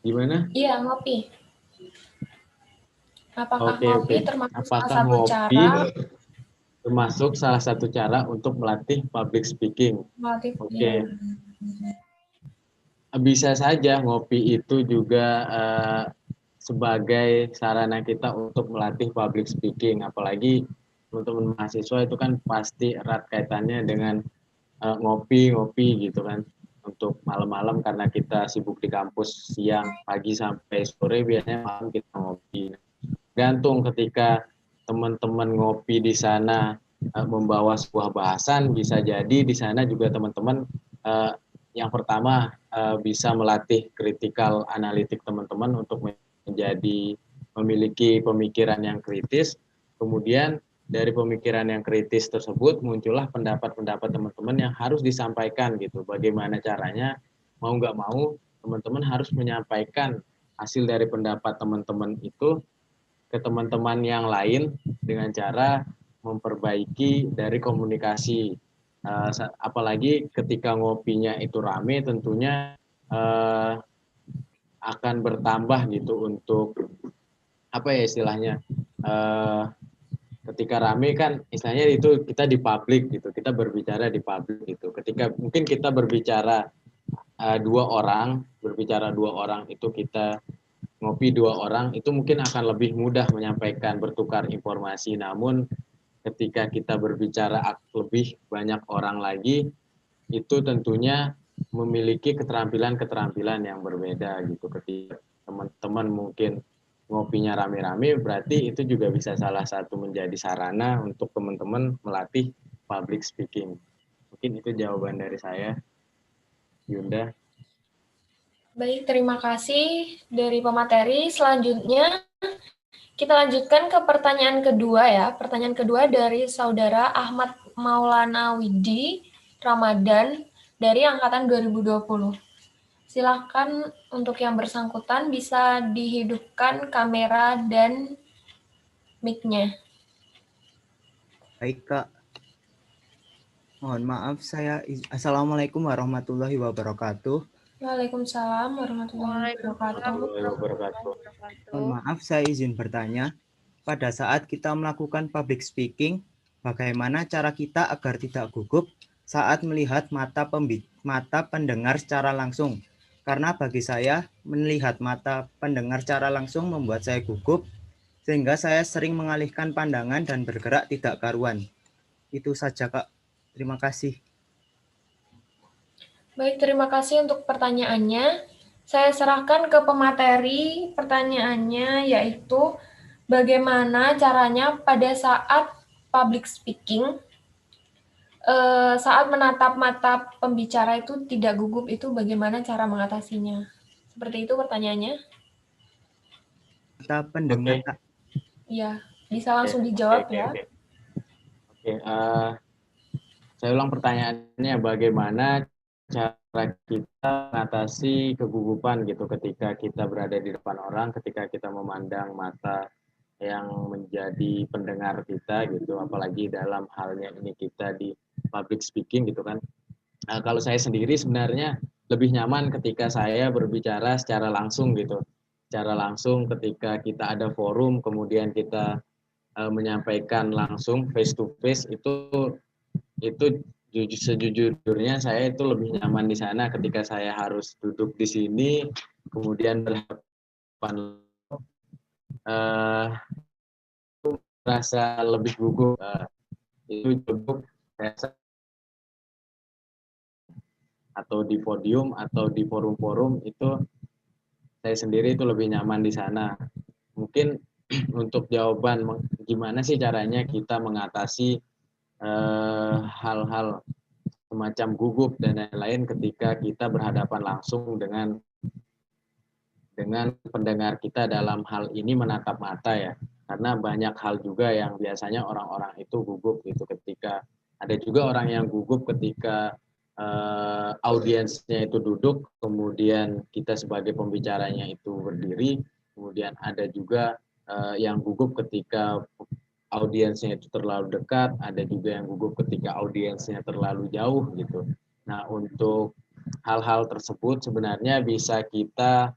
Gimana? Iya, ngopi. Apakah Oke. ngopi termasuk salah Apakah satu ngopi cara termasuk salah satu cara untuk melatih public speaking? melatih? Oke. Bisa saja ngopi itu juga sebagai sarana kita untuk melatih public speaking, apalagi teman-teman mahasiswa itu kan pasti erat kaitannya dengan ngopi gitu kan, untuk malam-malam karena kita sibuk di kampus siang, pagi sampai sore, biasanya malam kita ngopi. Gantung ketika teman-teman ngopi di sana membawa sebuah bahasan, bisa jadi di sana juga teman-teman yang pertama bisa melatih critical analitik teman-teman untuk memiliki pemikiran yang kritis. Kemudian dari pemikiran yang kritis tersebut muncullah pendapat-pendapat teman-teman yang harus disampaikan gitu. Bagaimana caranya, mau nggak mau teman-teman harus menyampaikan hasil dari pendapat teman-teman itu ke teman-teman yang lain dengan cara memperbaiki dari komunikasi. Apalagi ketika ngopinya itu rame, tentunya akan bertambah gitu untuk apa ya istilahnya, ketika rame kan istilahnya itu kita di publik gitu, kita berbicara di publik gitu. Ketika mungkin kita berbicara dua orang itu kita ngopi dua orang, itu mungkin akan lebih mudah menyampaikan, bertukar informasi. Namun ketika kita berbicara lebih banyak orang lagi, itu tentunya memiliki keterampilan yang berbeda gitu. Ketika teman-teman mungkin ngopinya rame-rame, berarti itu juga bisa salah satu menjadi sarana untuk teman-teman melatih public speaking. Mungkin itu jawaban dari saya, Yunda. Baik, terima kasih dari pemateri. Selanjutnya kita lanjutkan ke pertanyaan kedua ya. Pertanyaan kedua dari Saudara Ahmad Maulana Widi Ramadan dari angkatan 2020. Silakan untuk yang bersangkutan bisa dihidupkan kamera dan mic-nya. Baik, Kak. Mohon maaf, Assalamualaikum warahmatullahi wabarakatuh. Waalaikumsalam warahmatullahi wabarakatuh. Mohon maaf, saya izin bertanya. Pada saat kita melakukan public speaking, bagaimana cara kita agar tidak gugup saat melihat mata pendengar secara langsung? Karena bagi saya, melihat mata pendengar secara langsung membuat saya gugup, sehingga saya sering mengalihkan pandangan dan bergerak tidak karuan. Itu saja, Kak. Terima kasih. Baik, terima kasih untuk pertanyaannya. Saya serahkan ke pemateri pertanyaannya, yaitu bagaimana caranya pada saat public speaking, saat menatap mata pembicara itu tidak gugup, itu bagaimana cara mengatasinya? Seperti itu pertanyaannya? Mata pendengar, Kak. Iya, bisa langsung dijawab ya. Oke, saya ulang pertanyaannya, bagaimana cara kita mengatasi kegugupan gitu ketika kita berada di depan orang, ketika kita memandang mata yang menjadi pendengar kita gitu, apalagi dalam halnya ini kita di public speaking gitu kan. Kalau saya sendiri sebenarnya lebih nyaman ketika saya berbicara secara langsung gitu, secara langsung ketika kita ada forum, kemudian kita menyampaikan langsung face to face, itu sejujurnya saya itu lebih nyaman di sana ketika saya harus duduk di sini kemudian berhadapan rasa lebih gugup, itu duduk atau di podium atau di forum-forum, itu saya sendiri itu lebih nyaman di sana. Mungkin untuk jawaban gimana sih caranya kita mengatasi hal-hal semacam gugup dan lain-lain ketika kita berhadapan langsung dengan pendengar kita, dalam hal ini menatap mata ya, karena banyak hal juga yang biasanya orang-orang itu gugup gitu, ketika ada juga orang yang gugup ketika audiensnya itu duduk, kemudian kita sebagai pembicaranya itu berdiri, kemudian ada juga yang gugup ketika audiensnya itu terlalu dekat, ada juga yang gugup ketika audiensnya terlalu jauh gitu. Nah, untuk hal-hal tersebut sebenarnya bisa kita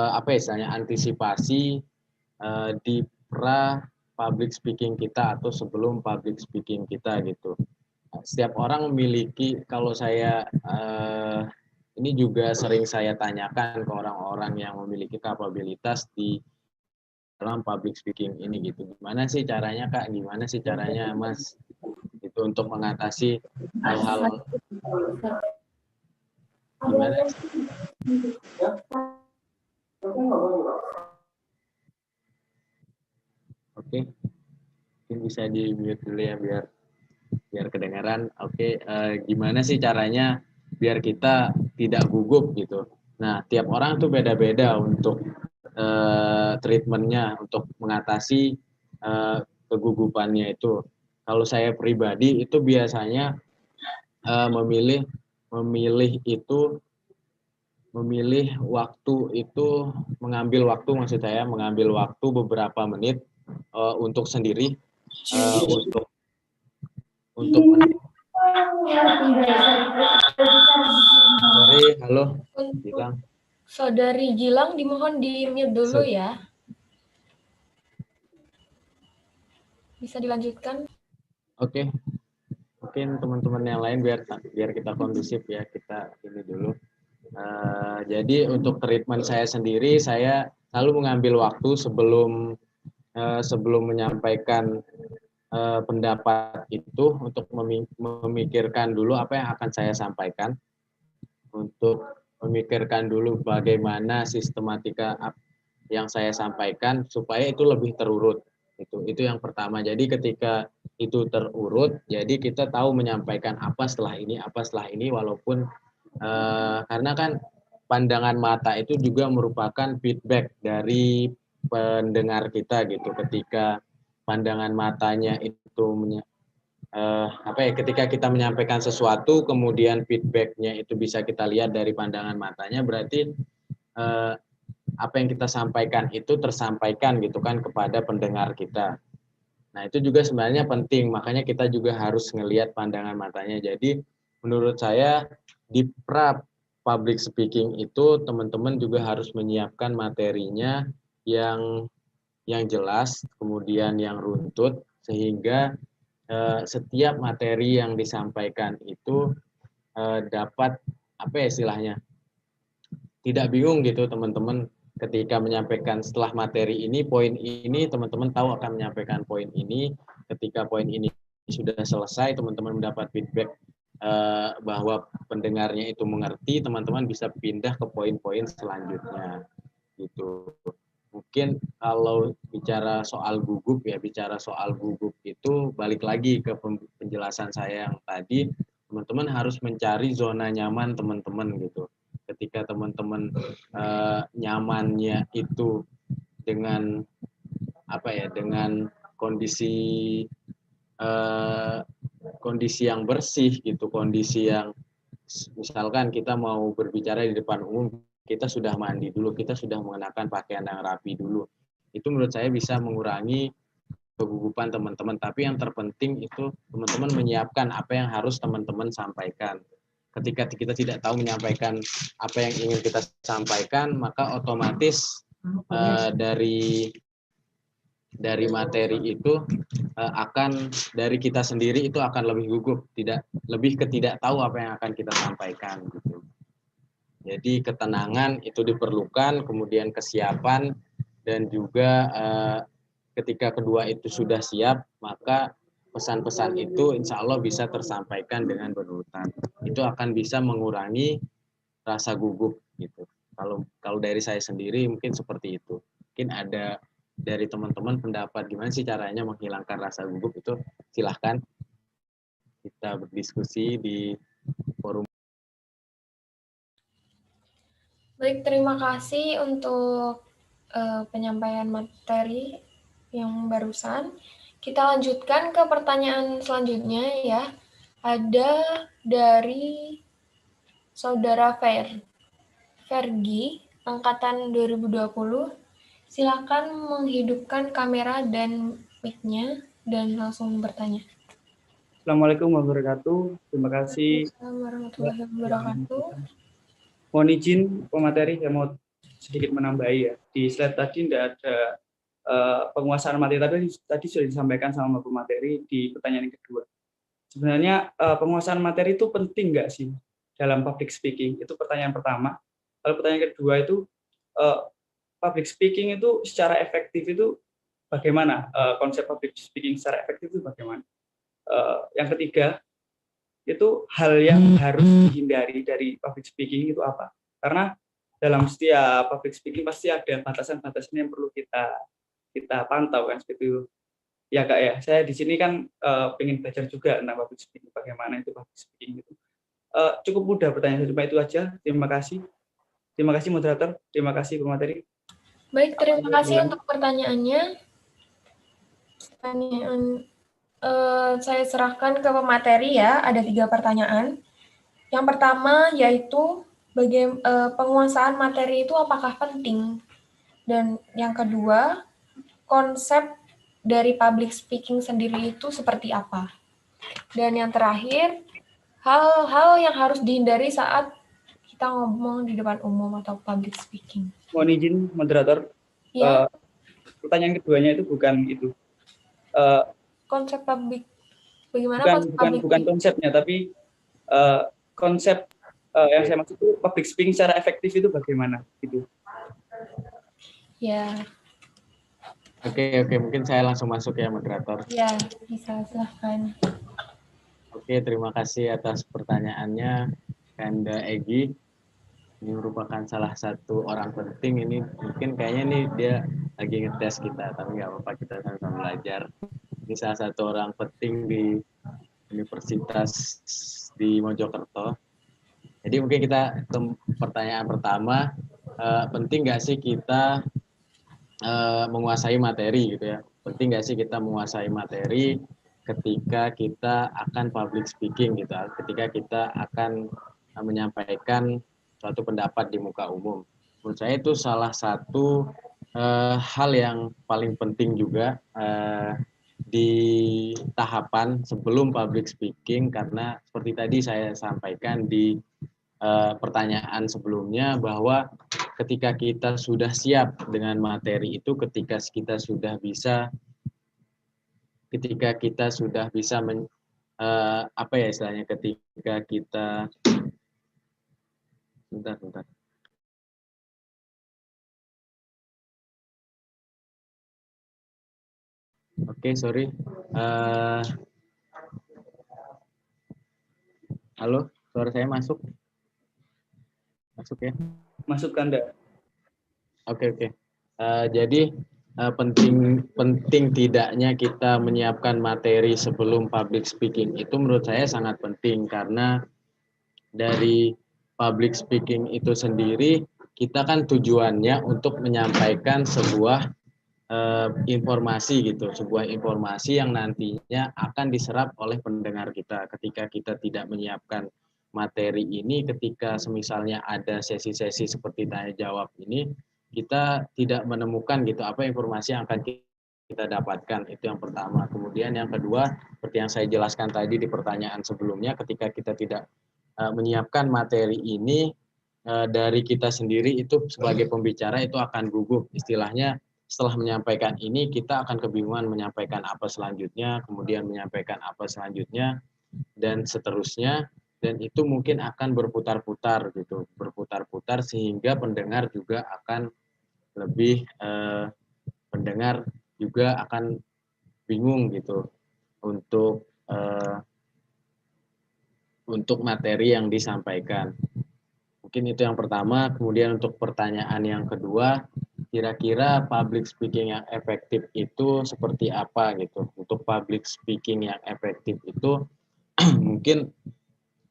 apa istilahnya, antisipasi di pra public speaking kita atau sebelum public speaking kita gitu. Setiap orang memiliki, kalau saya ini juga sering saya tanyakan ke orang-orang yang memiliki kapabilitas di dalam public speaking ini gitu. Gimana sih caranya Kak? Gimana sih caranya Mas? Itu untuk mengatasi hal-hal gimana? Oke. Mungkin bisa di mute dulu ya biar kedengaran. Oke, gimana sih caranya biar kita tidak gugup gitu. Nah, tiap orang tuh beda-beda untuk treatmentnya untuk mengatasi kegugupannya itu. Kalau saya pribadi itu biasanya memilih waktu itu, mengambil waktu beberapa menit untuk sendiri, untuk halo Gilang. Saudari Gilang dimohon di-mute dulu ya. Bisa dilanjutkan? Oke. Mungkin teman-teman yang lain biar kita kondusif ya, kita ini dulu. Jadi untuk treatment saya sendiri, saya selalu mengambil waktu sebelum menyampaikan pendapat itu untuk memikirkan dulu apa yang akan saya sampaikan. Untuk memikirkan dulu bagaimana sistematika yang saya sampaikan supaya itu lebih terurut. Itu yang pertama. Jadi ketika itu terurut, jadi kita tahu menyampaikan apa setelah ini, walaupun karena kan pandangan mata itu juga merupakan feedback dari pendengar kita gitu. Ketika pandangan matanya itu ketika kita menyampaikan sesuatu, kemudian feedbacknya itu bisa kita lihat dari pandangan matanya, berarti apa yang kita sampaikan itu tersampaikan gitu kan kepada pendengar kita. Nah itu juga sebenarnya penting, makanya kita juga harus ngelihat pandangan matanya. Jadi menurut saya di public speaking itu teman-teman juga harus menyiapkan materinya yang jelas, kemudian yang runtut, sehingga setiap materi yang disampaikan itu dapat istilahnya tidak bingung gitu teman-teman ketika menyampaikan setelah materi ini, poin ini teman-teman tahu akan menyampaikan poin ini, ketika poin ini sudah selesai teman-teman mendapat feedback bahwa pendengarnya itu mengerti, teman-teman bisa pindah ke poin-poin selanjutnya gitu. Mungkin kalau bicara soal gugup itu balik lagi ke penjelasan saya yang tadi, teman-teman harus mencari zona nyaman teman-teman gitu. Ketika teman-teman nyamannya itu dengan dengan kondisi yang bersih gitu, kondisi yang misalkan kita mau berbicara di depan umum, kita sudah mandi dulu, kita sudah mengenakan pakaian yang rapi dulu. Itu menurut saya bisa mengurangi kegugupan teman-teman. Tapi yang terpenting itu teman-teman menyiapkan apa yang harus teman-teman sampaikan. Ketika kita tidak tahu menyampaikan apa yang ingin kita sampaikan, maka otomatis dari materi itu akan dari kita sendiri itu akan lebih gugup, lebih tidak tahu apa yang akan kita sampaikan gitu. Jadi ketenangan itu diperlukan, kemudian kesiapan, dan juga ketika kedua itu sudah siap, maka pesan-pesan itu insya Allah bisa tersampaikan dengan berurutan. Itu akan bisa mengurangi rasa gugup gitu. Kalau dari saya sendiri mungkin seperti itu. Mungkin ada dari teman-teman pendapat gimana sih caranya menghilangkan rasa gugup itu, silahkan kita berdiskusi di forum. Baik, terima kasih untuk penyampaian materi yang barusan. Kita lanjutkan ke pertanyaan selanjutnya ya. Ada dari Saudara Fergi, angkatan 2020. Silakan menghidupkan kamera dan mic-nya dan langsung bertanya. Assalamualaikum warahmatullahi wabarakatuh. Terima kasih. Assalamualaikum warahmatullahi wabarakatuh. Mohon izin pemateri, saya mau sedikit menambahi ya. Di slide tadi tidak ada penguasaan materi, tapi tadi sudah disampaikan sama pemateri di pertanyaan yang kedua. Sebenarnya penguasaan materi itu penting nggak sih dalam public speaking? Itu pertanyaan pertama. Lalu pertanyaan kedua itu public speaking itu secara efektif itu bagaimana? Konsep public speaking secara efektif itu bagaimana? Yang ketiga, itu hal yang harus dihindari dari public speaking itu apa? Karena dalam setiap public speaking pasti ada batasan-batasan yang perlu kita pantau kan seperti itu. Ya Kak ya, saya di sini kan pengen belajar juga tentang public speaking, bagaimana itu public speaking itu. Cukup mudah pertanyaan saya, cuma itu aja. Terima kasih. Terima kasih moderator, terima kasih pemateri. Baik, terima kasih untuk pertanyaannya. Saya serahkan ke pemateri ya, ada 3 pertanyaan. Yang pertama yaitu penguasaan materi itu apakah penting? Dan yang kedua, konsep dari public speaking sendiri itu seperti apa? Dan yang terakhir, hal-hal yang harus dihindari saat kita ngomong di depan umum atau public speaking. Mohon izin moderator, ya. Pertanyaan keduanya itu bukan itu. Konsep public, bagaimana bukan konsepnya, tapi konsep yang saya maksud itu public speaking secara efektif itu bagaimana gitu. Ya. Oke, mungkin saya langsung masuk ya moderator. Ya, bisa, silahkan. Oke, terima kasih atas pertanyaannya Kanda Egi. Ini merupakan salah satu orang penting, ini mungkin kayaknya nih dia lagi ngetes kita, tapi nggak apa-apa, kita sama-sama belajar. Ini salah satu orang penting di Universitas di Mojokerto. Jadi mungkin kita ke pertanyaan pertama, penting nggak sih kita menguasai materi gitu ya? Penting nggak sih kita menguasai materi ketika kita akan public speaking gitu, ketika kita akan menyampaikan suatu pendapat di muka umum. Menurut saya itu salah satu hal yang paling penting juga di tahapan sebelum public speaking, karena seperti tadi saya sampaikan di pertanyaan sebelumnya bahwa ketika kita sudah siap dengan materi itu, ketika kita sudah bisa apa ya istilahnya, ketika kita bentar. Oke, sorry. Halo, suara saya masuk? Masuk ya? Masuk Kanda. Oke. Jadi penting tidaknya kita menyiapkan materi sebelum public speaking itu menurut saya sangat penting, karena dari public speaking itu sendiri kita kan tujuannya untuk menyampaikan sebuah informasi gitu, sebuah informasi yang nantinya akan diserap oleh pendengar kita. Ketika kita tidak menyiapkan materi ini, ketika semisalnya ada sesi-sesi seperti tanya jawab ini, kita tidak menemukan gitu apa informasi yang akan kita dapatkan. Itu yang pertama. Kemudian yang kedua, seperti yang saya jelaskan tadi di pertanyaan sebelumnya, ketika kita tidak menyiapkan materi ini, dari kita sendiri itu sebagai pembicara itu akan gugup. Istilahnya setelah menyampaikan ini kita akan kebingungan menyampaikan apa selanjutnya, kemudian menyampaikan apa selanjutnya, dan seterusnya. Dan itu mungkin akan berputar-putar gitu, berputar-putar sehingga pendengar juga akan lebih pendengar juga akan bingung gitu untuk materi yang disampaikan. Mungkin itu yang pertama. Kemudian untuk pertanyaan yang kedua, kira-kira public speaking yang efektif itu seperti apa gitu. Untuk public speaking yang efektif itu mungkin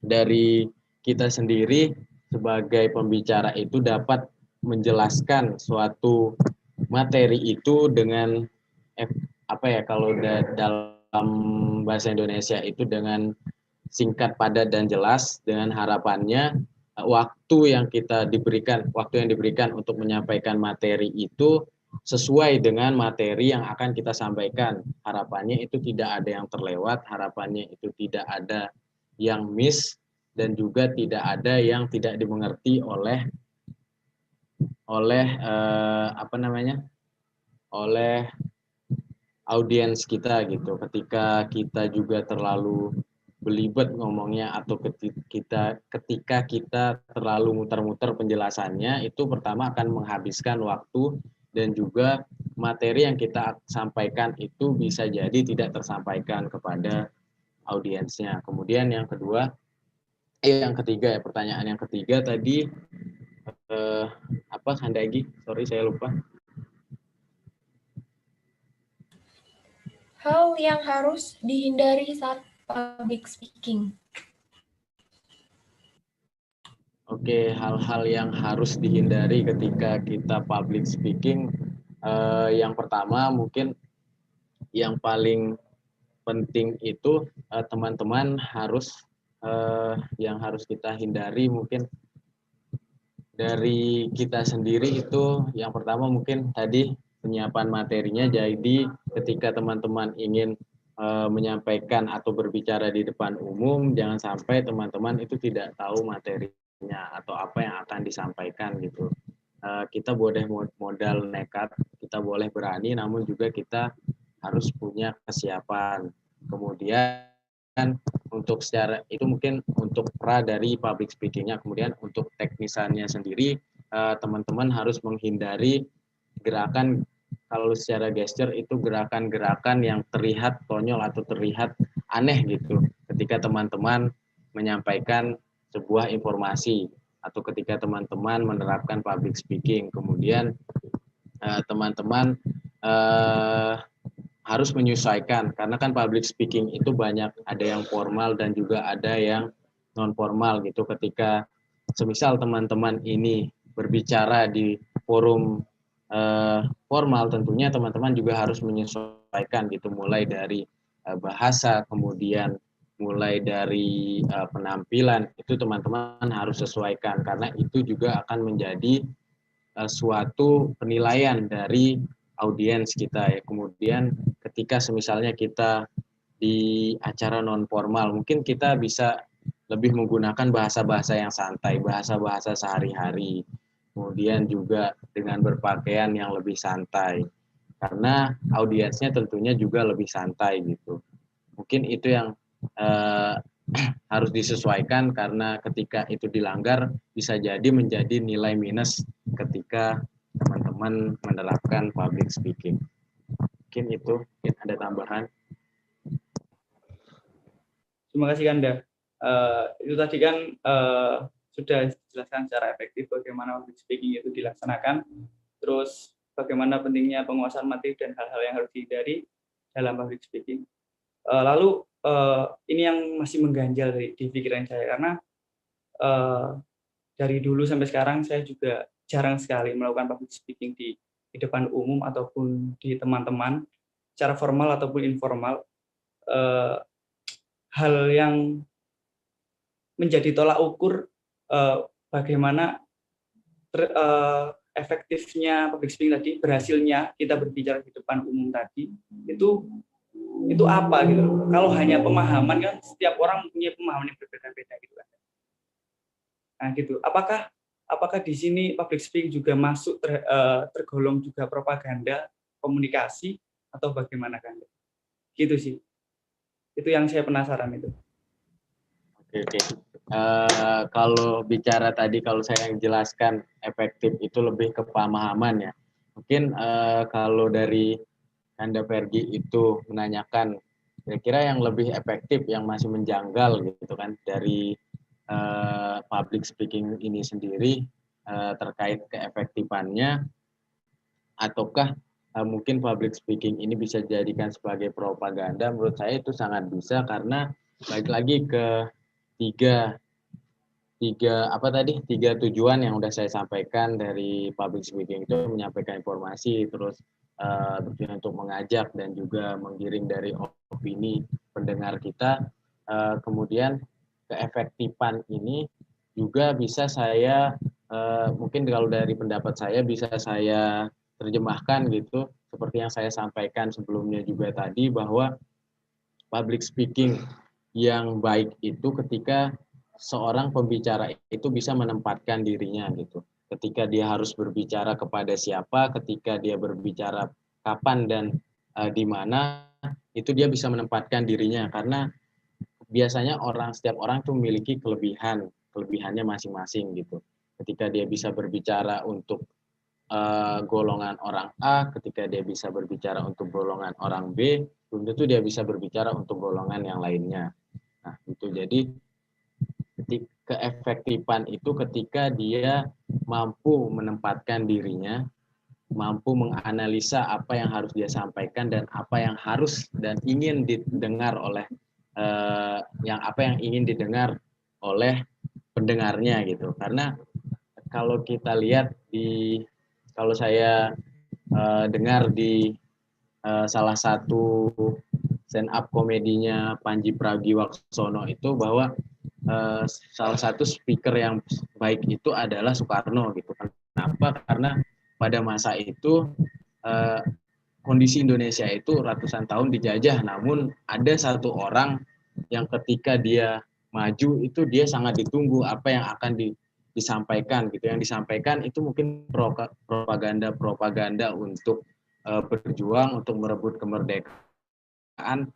dari kita sendiri sebagai pembicara itu dapat menjelaskan suatu materi itu dengan apa ya, kalau dalam bahasa Indonesia itu dengan singkat, padat, dan jelas, dengan harapannya waktu yang diberikan untuk menyampaikan materi itu sesuai dengan materi yang akan kita sampaikan. Harapannya itu tidak ada yang terlewat, harapannya itu tidak ada yang miss, dan juga tidak ada yang tidak dimengerti oleh audiens kita gitu. Ketika kita juga terlalu belibet ngomongnya, atau ketika kita terlalu muter-muter penjelasannya, itu pertama akan menghabiskan waktu, dan juga materi yang kita sampaikan itu bisa jadi tidak tersampaikan kepada audiensnya. Kemudian yang ketiga ya, pertanyaan yang ketiga tadi apa Handagi? Sorry saya lupa. Hal yang harus dihindari saat public speaking. Oke, hal-hal yang harus dihindari ketika kita public speaking. Yang pertama mungkin yang paling penting itu teman-teman yang harus kita hindari mungkin dari kita sendiri itu. Yang pertama mungkin tadi penyiapan materinya. Jadi ketika teman-teman ingin menyampaikan atau berbicara di depan umum, jangan sampai teman-teman itu tidak tahu materinya atau apa yang akan disampaikan gitu. Kita boleh modal nekat, kita boleh berani, namun juga kita harus punya kesiapan. Kemudian untuk secara itu mungkin untuk dari public speakingnya. Kemudian untuk teknisannya sendiri, teman-teman harus menghindari gerakan, kalau secara gesture itu gerakan-gerakan yang terlihat konyol atau terlihat aneh gitu ketika teman-teman menyampaikan sebuah informasi. atau ketika teman-teman menerapkan public speaking. Kemudian teman-teman harus menyesuaikan, karena kan public speaking itu banyak, ada yang formal dan juga ada yang non formal gitu. Ketika semisal teman-teman ini berbicara di forum formal, tentunya teman-teman juga harus menyesuaikan gitu, mulai dari bahasa, kemudian mulai dari penampilan, itu teman-teman harus sesuaikan, karena itu juga akan menjadi suatu penilaian dari audiens kita ya. Kemudian ketika semisalnya kita di acara non formal, mungkin kita bisa lebih menggunakan bahasa-bahasa yang santai, bahasa-bahasa sehari-hari. Kemudian juga dengan berpakaian yang lebih santai, karena audiensnya tentunya juga lebih santai gitu. Mungkin itu yang harus disesuaikan, karena ketika itu dilanggar bisa jadi menjadi nilai minus ketika teman-teman menerapkan public speaking. Mungkin itu, mungkin ada tambahan. Terima kasih Kanda. Itu tadi kan sudah dijelaskan secara efektif bagaimana public speaking itu dilaksanakan, terus bagaimana pentingnya penguasaan materi dan hal-hal yang harus dihindari dalam public speaking. Lalu ini yang masih mengganjal di pikiran saya, karena dari dulu sampai sekarang saya juga jarang sekali melakukan public speaking di depan umum ataupun di teman-teman, secara formal ataupun informal. Hal yang menjadi tolak ukur bagaimana efektifnya public speaking tadi, berhasilnya kita berbicara di depan umum tadi, itu apa gitu. Kalau hanya pemahaman kan setiap orang punya pemahaman yang berbeda-beda gitu kan. Nah gitu. Apakah di sini public speaking juga masuk tergolong juga propaganda komunikasi atau bagaimana kan? Gitu sih. Itu yang saya penasaran itu. Oke. Kalau bicara tadi, kalau saya yang jelaskan efektif itu lebih ke pemahaman ya. Mungkin kalau dari Kanda Pergi itu menanyakan kira-kira yang lebih efektif, yang masih menjanggal gitu kan dari public speaking ini sendiri, terkait keefektifannya, ataukah mungkin public speaking ini bisa dijadikan sebagai propaganda. Menurut saya itu sangat bisa, karena balik lagi ke tiga tujuan yang udah saya sampaikan dari public speaking itu: menyampaikan informasi, terus tujuan untuk mengajak dan juga menggiring dari opini pendengar kita. Kemudian keefektifan ini juga bisa saya mungkin kalau dari pendapat saya bisa saya terjemahkan gitu, seperti yang saya sampaikan sebelumnya juga tadi, bahwa public speaking yang baik itu ketika seorang pembicara itu bisa menempatkan dirinya gitu. Ketika dia harus berbicara kepada siapa, ketika dia berbicara kapan dan di mana, itu dia bisa menempatkan dirinya, karena biasanya setiap orang tuh memiliki kelebihannya masing-masing gitu. Ketika dia bisa berbicara untuk golongan orang A, ketika dia bisa berbicara untuk golongan orang B, belum tentu dia bisa berbicara untuk golongan yang lainnya. Nah, itu jadi keefektifan itu ketika dia mampu menempatkan dirinya, mampu menganalisa apa yang harus dia sampaikan dan apa yang harus dan ingin didengar oleh yang ingin didengar oleh pendengarnya gitu. Karena kalau kita lihat kalau saya dengar di salah satu stand up komedinya Panji Pragiwaksono itu, bahwa salah satu speaker yang baik itu adalah Soekarno gitu. Kenapa? Karena pada masa itu kondisi Indonesia itu ratusan tahun dijajah, namun ada satu orang yang ketika dia maju itu dia sangat ditunggu apa yang akan disampaikan gitu. Yang disampaikan itu mungkin propaganda untuk berjuang untuk merebut kemerdekaan.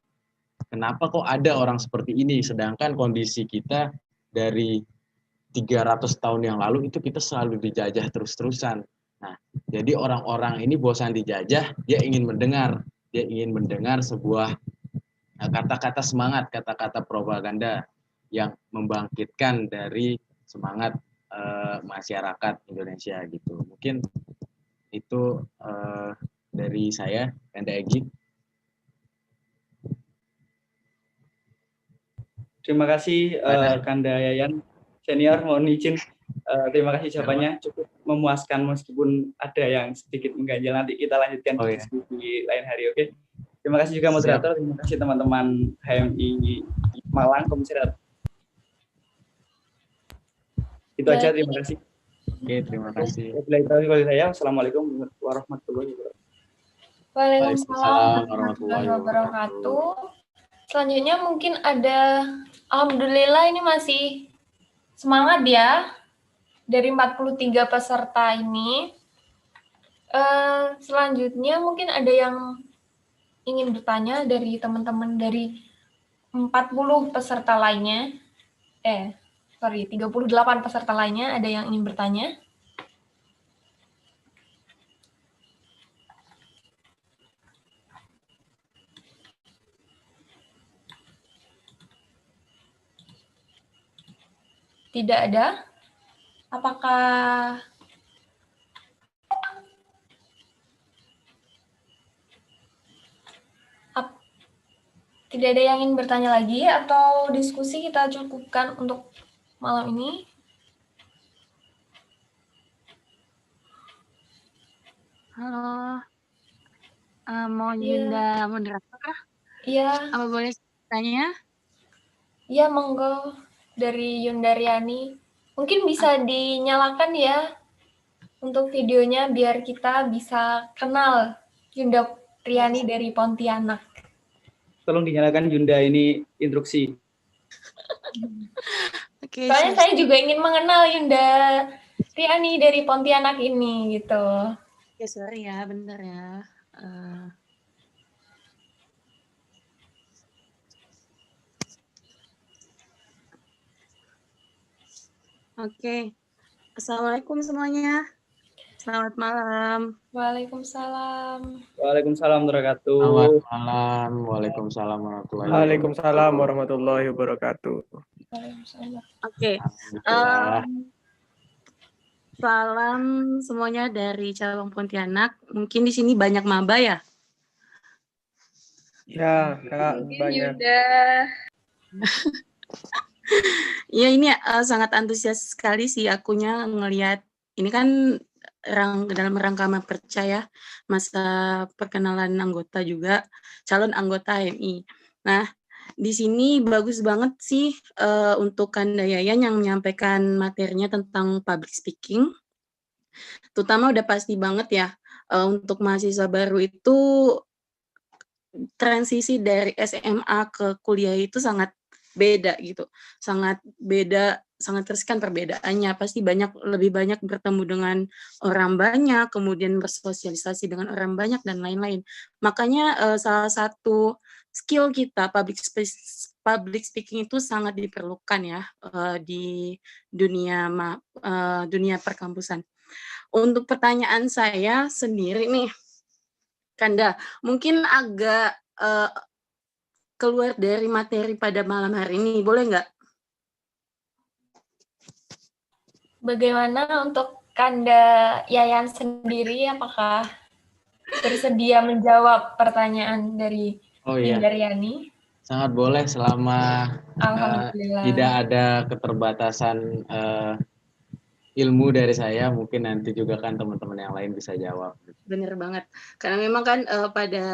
Kenapa kok ada orang seperti ini, sedangkan kondisi kita dari 300 tahun yang lalu itu kita selalu dijajah terus-terusan. Nah, jadi orang-orang ini bosan dijajah, dia ingin mendengar sebuah kata-kata semangat, kata-kata propaganda yang membangkitkan dari semangat masyarakat Indonesia gitu. Mungkin itu dari saya, Kanda Egi. Terima kasih Kanda Yayan senior, mohon izin. Terima kasih jawabannya cukup memuaskan meskipun ada yang sedikit mengganjal. Nanti kita lanjutkan di diskusi lain hari, oke? Terima kasih juga moderator, terima kasih teman-teman HMI Malang, Komisi Darat. Itu aja, terima kasih. Oke, terima kasih. Assalamualaikum warahmatullahi wabarakatuh. Waalaikumsalam warahmatullahi wabarakatuh. Selanjutnya mungkin ada, alhamdulillah ini masih semangat ya dari 43 peserta ini. Selanjutnya mungkin ada yang ingin bertanya dari teman-teman dari 40 peserta lainnya. 38 peserta lainnya, ada yang ingin bertanya? Tidak ada? Apakah tidak ada yang ingin bertanya lagi atau diskusi kita cukupkan untuk malam ini? Halo, mau Yunda moderator? Iya. Apa boleh tanya? Iya, monggo dari Yunda Riani. Mungkin bisa dinyalakan ya untuk videonya biar kita bisa kenal Yunda Riani dari Pontianak. Tolong dinyalakan Yunda, ini instruksi. Soalnya saya juga ingin mengenal Yunda Riani dari Pontianak ini gitu. Ya, sorry ya, bentar ya. Oke. Assalamualaikum semuanya. Selamat malam. Waalaikumsalam. Waalaikumsalam warahmatullahi wabarakatuh. Selamat malam. Waalaikumsalam warahmatullahi wabarakatuh. Waalaikumsalam warahmatullahi wabarakatuh. Oke. Salam semuanya dari cabang Pontianak. Mungkin di sini banyak maba ya? Ya, Kak, banyak. Ya, ini sangat antusias sekali sih akunya ngelihat ini kan dalam rangka mempercaya masa perkenalan anggota juga, calon anggota HMI. Nah, di sini bagus banget sih untuk Kanda Yayan yang menyampaikan materinya tentang public speaking. Terutama udah pasti banget ya, untuk mahasiswa baru itu transisi dari SMA ke kuliah itu sangat beda gitu, sangat beda, sangat riskan perbedaannya. Pasti lebih banyak bertemu dengan orang banyak, kemudian bersosialisasi dengan orang banyak dan lain-lain. Makanya salah satu skill kita public speaking itu sangat diperlukan ya di dunia perkampusan. Untuk pertanyaan saya sendiri nih, Kanda, mungkin agak keluar dari materi pada malam hari ini, boleh nggak? Bagaimana untuk Kanda Yayan sendiri, apakah bersedia menjawab pertanyaan dari Yunda Riani? Sangat boleh selama tidak ada keterbatasan ilmu dari saya, mungkin nanti juga kan teman-teman yang lain bisa jawab. Bener banget, karena memang kan pada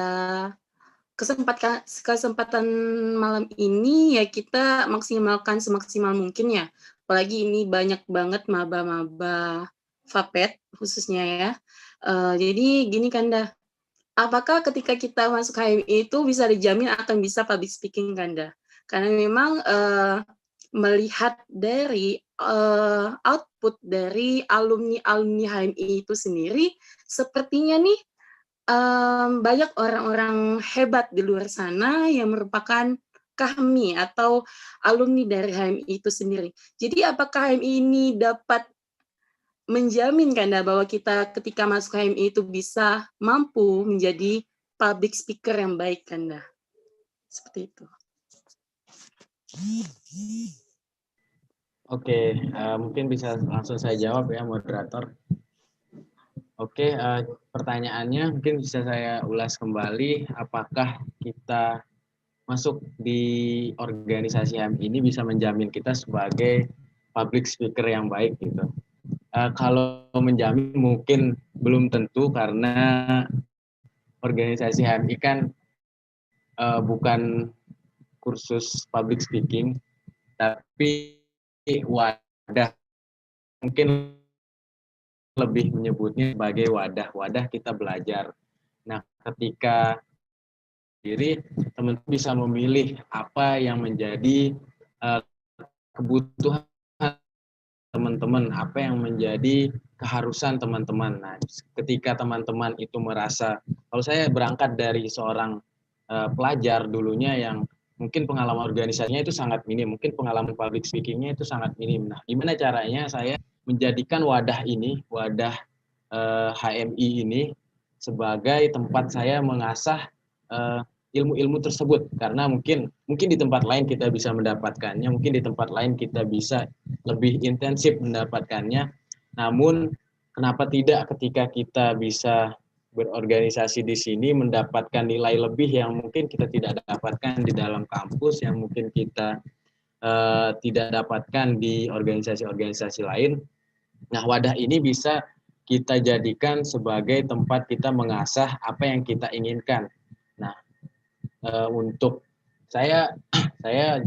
kesempatan malam ini ya kita maksimalkan semaksimal mungkin ya, apalagi ini banyak banget maba-maba FAPET khususnya ya. Jadi gini Kanda, apakah ketika kita masuk HMI itu bisa dijamin akan bisa public speaking Kanda? Karena memang melihat dari output dari alumni HMI itu sendiri, sepertinya nih banyak orang-orang hebat di luar sana yang merupakan kami atau alumni dari HMI itu sendiri. Jadi apakah HMI ini dapat menjamin Kanda bahwa kita ketika masuk HMI itu bisa mampu menjadi public speaker yang baik Kanda? Seperti itu. Oke, mungkin bisa langsung saya jawab ya, moderator. Oke, pertanyaannya mungkin bisa saya ulas kembali. Apakah kita masuk di organisasi HM ini bisa menjamin kita sebagai public speaker yang baik gitu? Kalau menjamin mungkin belum tentu, karena organisasi HMI kan bukan kursus public speaking, tapi wadah, mungkin lebih menyebutnya sebagai wadah kita belajar. Nah, ketika diri teman-teman bisa memilih apa yang menjadi kebutuhan teman-teman, apa yang menjadi keharusan teman-teman. Nah, ketika teman-teman itu merasa, kalau saya berangkat dari seorang pelajar dulunya yang mungkin pengalaman organisasinya itu sangat minim, mungkin pengalaman public speakingnya itu sangat minim. Nah, gimana caranya saya menjadikan wadah ini, wadah HMI ini sebagai tempat saya mengasah ilmu-ilmu tersebut, karena mungkin di tempat lain kita bisa mendapatkannya, mungkin di tempat lain kita bisa lebih intensif mendapatkannya. Namun kenapa tidak ketika kita bisa berorganisasi di sini mendapatkan nilai lebih yang mungkin kita tidak dapatkan di dalam kampus, yang mungkin kita tidak dapatkan di organisasi-organisasi lain. Nah, wadah ini bisa kita jadikan sebagai tempat kita mengasah apa yang kita inginkan. Nah, untuk saya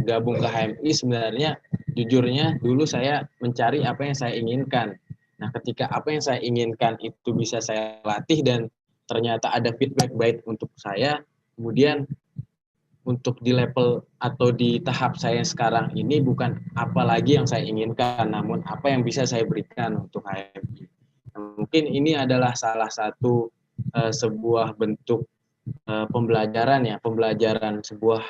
gabung ke HMI sebenarnya jujurnya dulu saya mencari apa yang saya inginkan. Nah, ketika apa yang saya inginkan itu bisa saya latih dan ternyata ada feedback baik untuk saya, kemudian untuk di level atau di tahap saya sekarang ini bukan apa lagi yang saya inginkan, namun apa yang bisa saya berikan untuk HMI. Mungkin ini adalah salah satu sebuah bentuk pembelajaran ya, pembelajaran sebuah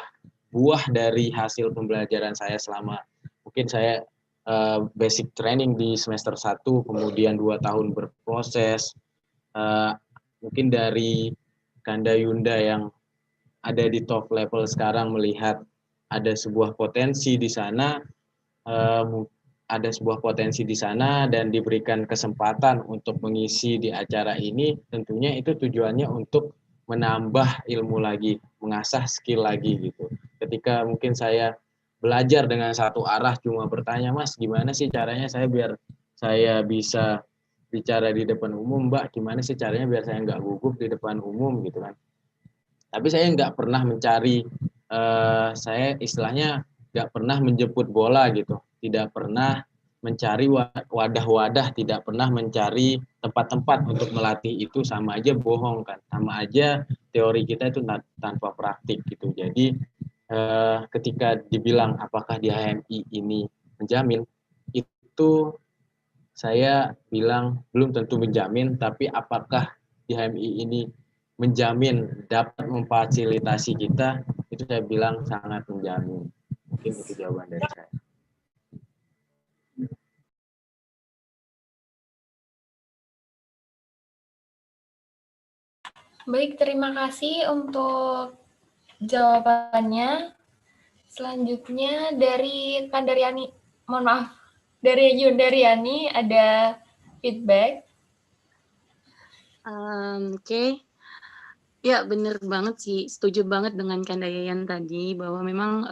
buah dari hasil pembelajaran saya selama mungkin saya basic training di semester 1, kemudian 2 tahun berproses, mungkin dari Kanda Yunda yang ada di top level sekarang melihat ada sebuah potensi di sana, dan diberikan kesempatan untuk mengisi di acara ini, tentunya itu tujuannya untuk menambah ilmu lagi, mengasah skill lagi gitu. Ketika mungkin saya belajar dengan satu arah cuma bertanya, Mas gimana sih caranya biar saya bisa bicara di depan umum, Mbak gimana sih caranya biar saya nggak gugup di depan umum gitu kan. Tapi saya nggak pernah mencari, saya istilahnya nggak pernah menjemput bola gitu, tidak pernah mencari wadah-wadah, tidak pernah mencari tempat-tempat untuk melatih itu, sama aja bohong kan, sama aja teori kita itu tanpa praktik gitu. Jadi ketika dibilang apakah di HMI ini menjamin, itu saya bilang belum tentu menjamin, tapi apakah di HMI ini menjamin dapat memfasilitasi kita, itu saya bilang sangat menjamin. Mungkin itu jawaban dari saya. Baik, terima kasih untuk jawabannya. Selanjutnya dari Kandariani, mohon maaf, dari Yundariani ada feedback. Oke. Ya, benar banget sih. Setuju banget dengan Kandayan tadi bahwa memang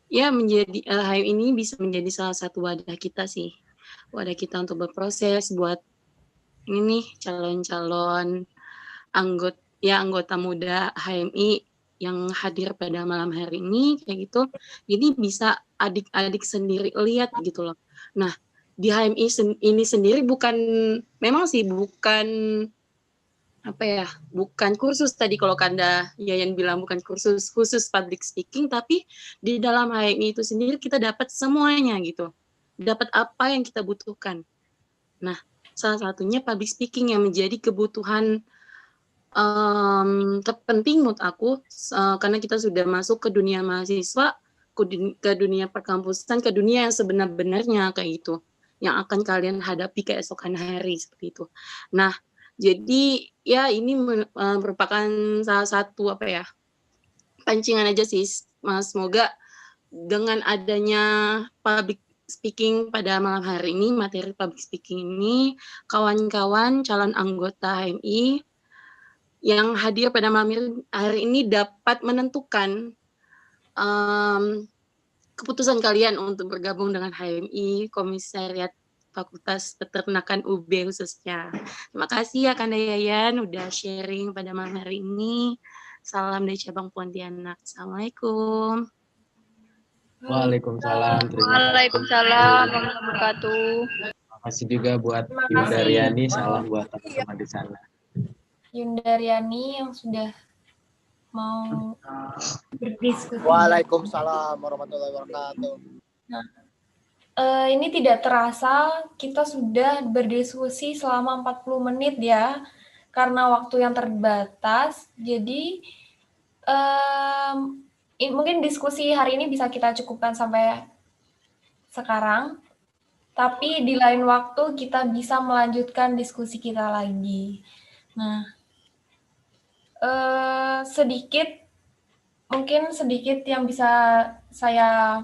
ya menjadi HMI ini bisa menjadi salah satu wadah kita sih. Wadah kita untuk berproses buat ini nih calon-calon anggota muda HMI yang hadir pada malam hari ini kayak gitu. Jadi bisa adik-adik sendiri lihat gitu loh. Nah, di HMI ini sendiri bukan bukan kursus tadi kalau Kanda Yayan bilang bukan kursus khusus public speaking, tapi di dalam HMI itu sendiri kita dapat semuanya gitu. Dapat apa yang kita butuhkan. Nah, salah satunya public speaking yang menjadi kebutuhan terpenting menurut aku, karena kita sudah masuk ke dunia mahasiswa, ke dunia perkampusan, ke dunia yang sebenar-benarnya kayak gitu, yang akan kalian hadapi keesokan hari seperti itu. Nah, jadi ya ini merupakan salah satu pancingan aja sih, Mas. Semoga dengan adanya speaking pada malam hari ini, materi public speaking ini, kawan-kawan calon anggota HMI yang hadir pada malam hari ini dapat menentukan keputusan kalian untuk bergabung dengan HMI, Komisariat Fakultas Peternakan UB khususnya. Terima kasih ya Kanda Yayan udah sharing pada malam hari ini. Salam dari cabang Pontianak. Assalamualaikum. Waalaikumsalam. Waalaikumsalam warahmatullahi wabarakatuh. Terima kasih juga buat Yunda Riani. Salam buat teman-teman di sana. Yunda Riani yang sudah mau berdiskusi. Waalaikumsalam warahmatullahi wabarakatuh. Nah, ini tidak terasa kita sudah berdiskusi selama 40 menit ya, karena waktu yang terbatas. Jadi mungkin diskusi hari ini bisa kita cukupkan sampai sekarang, tapi di lain waktu kita bisa melanjutkan diskusi kita lagi. Nah, mungkin sedikit yang bisa saya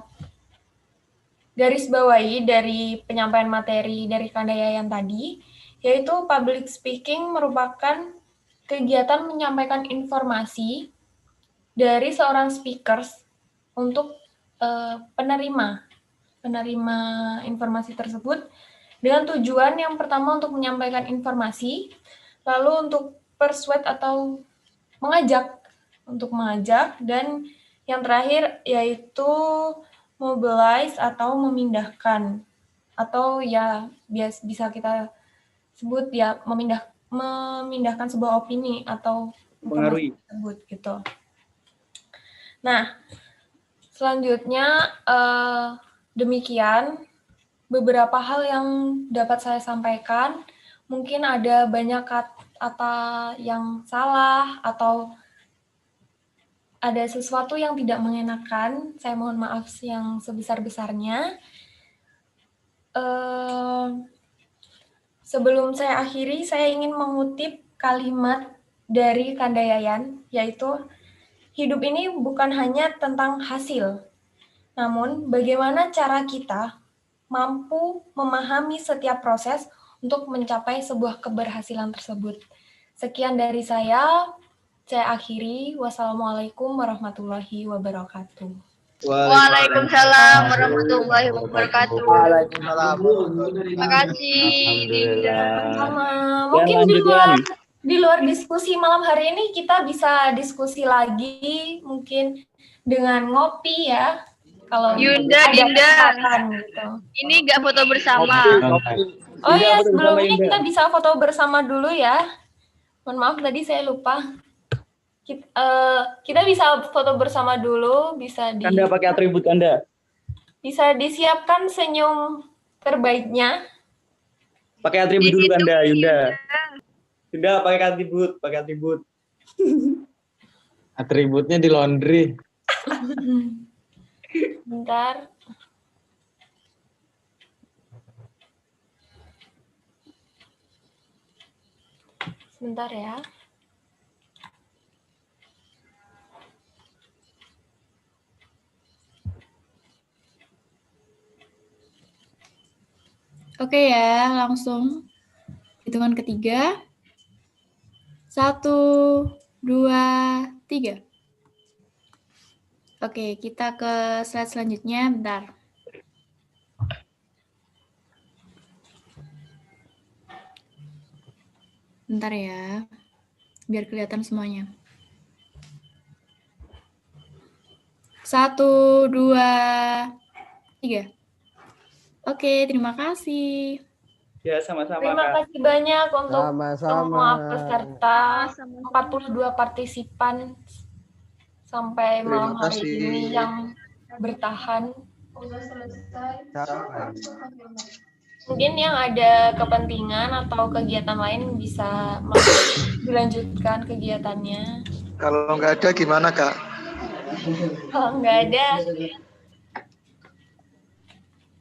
garis bawahi dari penyampaian materi dari Kanda Yayan tadi, yaitu public speaking merupakan kegiatan menyampaikan informasi dari seorang speakers untuk penerima informasi tersebut dengan tujuan yang pertama untuk menyampaikan informasi, lalu untuk persuade atau mengajak, dan yang terakhir yaitu mobilize atau memindahkan, atau ya bisa kita sebut ya memindahkan sebuah opini atau Mengaruhi tersebut gitu. Nah, selanjutnya demikian beberapa hal yang dapat saya sampaikan. Mungkin ada banyak kata yang salah atau ada sesuatu yang tidak mengenakan, saya mohon maaf yang sebesar-besarnya. Sebelum saya akhiri, saya ingin mengutip kalimat dari Kanda Yayan, yaitu, hidup ini bukan hanya tentang hasil, namun bagaimana cara kita mampu memahami setiap proses untuk mencapai sebuah keberhasilan tersebut. Sekian dari saya akhiri. Wassalamualaikum warahmatullahi wabarakatuh. Waalaikumsalam warahmatullahi wabarakatuh. Waalaikumsalam. Terima kasih. Sama. Mungkin di luar diskusi malam hari ini kita bisa diskusi lagi, mungkin dengan ngopi ya. Kalau Yunda, Dinda, gitu. Ini nggak foto bersama. Oh iya, sebelum ini kita bisa foto bersama dulu ya. Mohon maaf tadi saya lupa. Kita bisa foto bersama dulu, Anda pakai atribut Anda. Bisa disiapkan senyum terbaiknya. Pakai atribut dulu Anda, Yunda. Yunda pakai atribut. Atributnya di laundry. Bentar. Sebentar ya. Oke ya, langsung hitungan ketiga. 1, 2, 3. Oke, kita ke slide selanjutnya. Bentar. Bentar ya, biar kelihatan semuanya. 1, 2, 3. Oke, terima kasih. Ya, sama-sama. Terima kasih banyak untuk semua Sama-sama. peserta, 42 partisipan sampai malam hari ini yang bertahan. Mungkin yang ada kepentingan atau kegiatan lain bisa dilanjutkan kegiatannya. Kalau nggak ada gimana, Kak? Kalau nggak ada,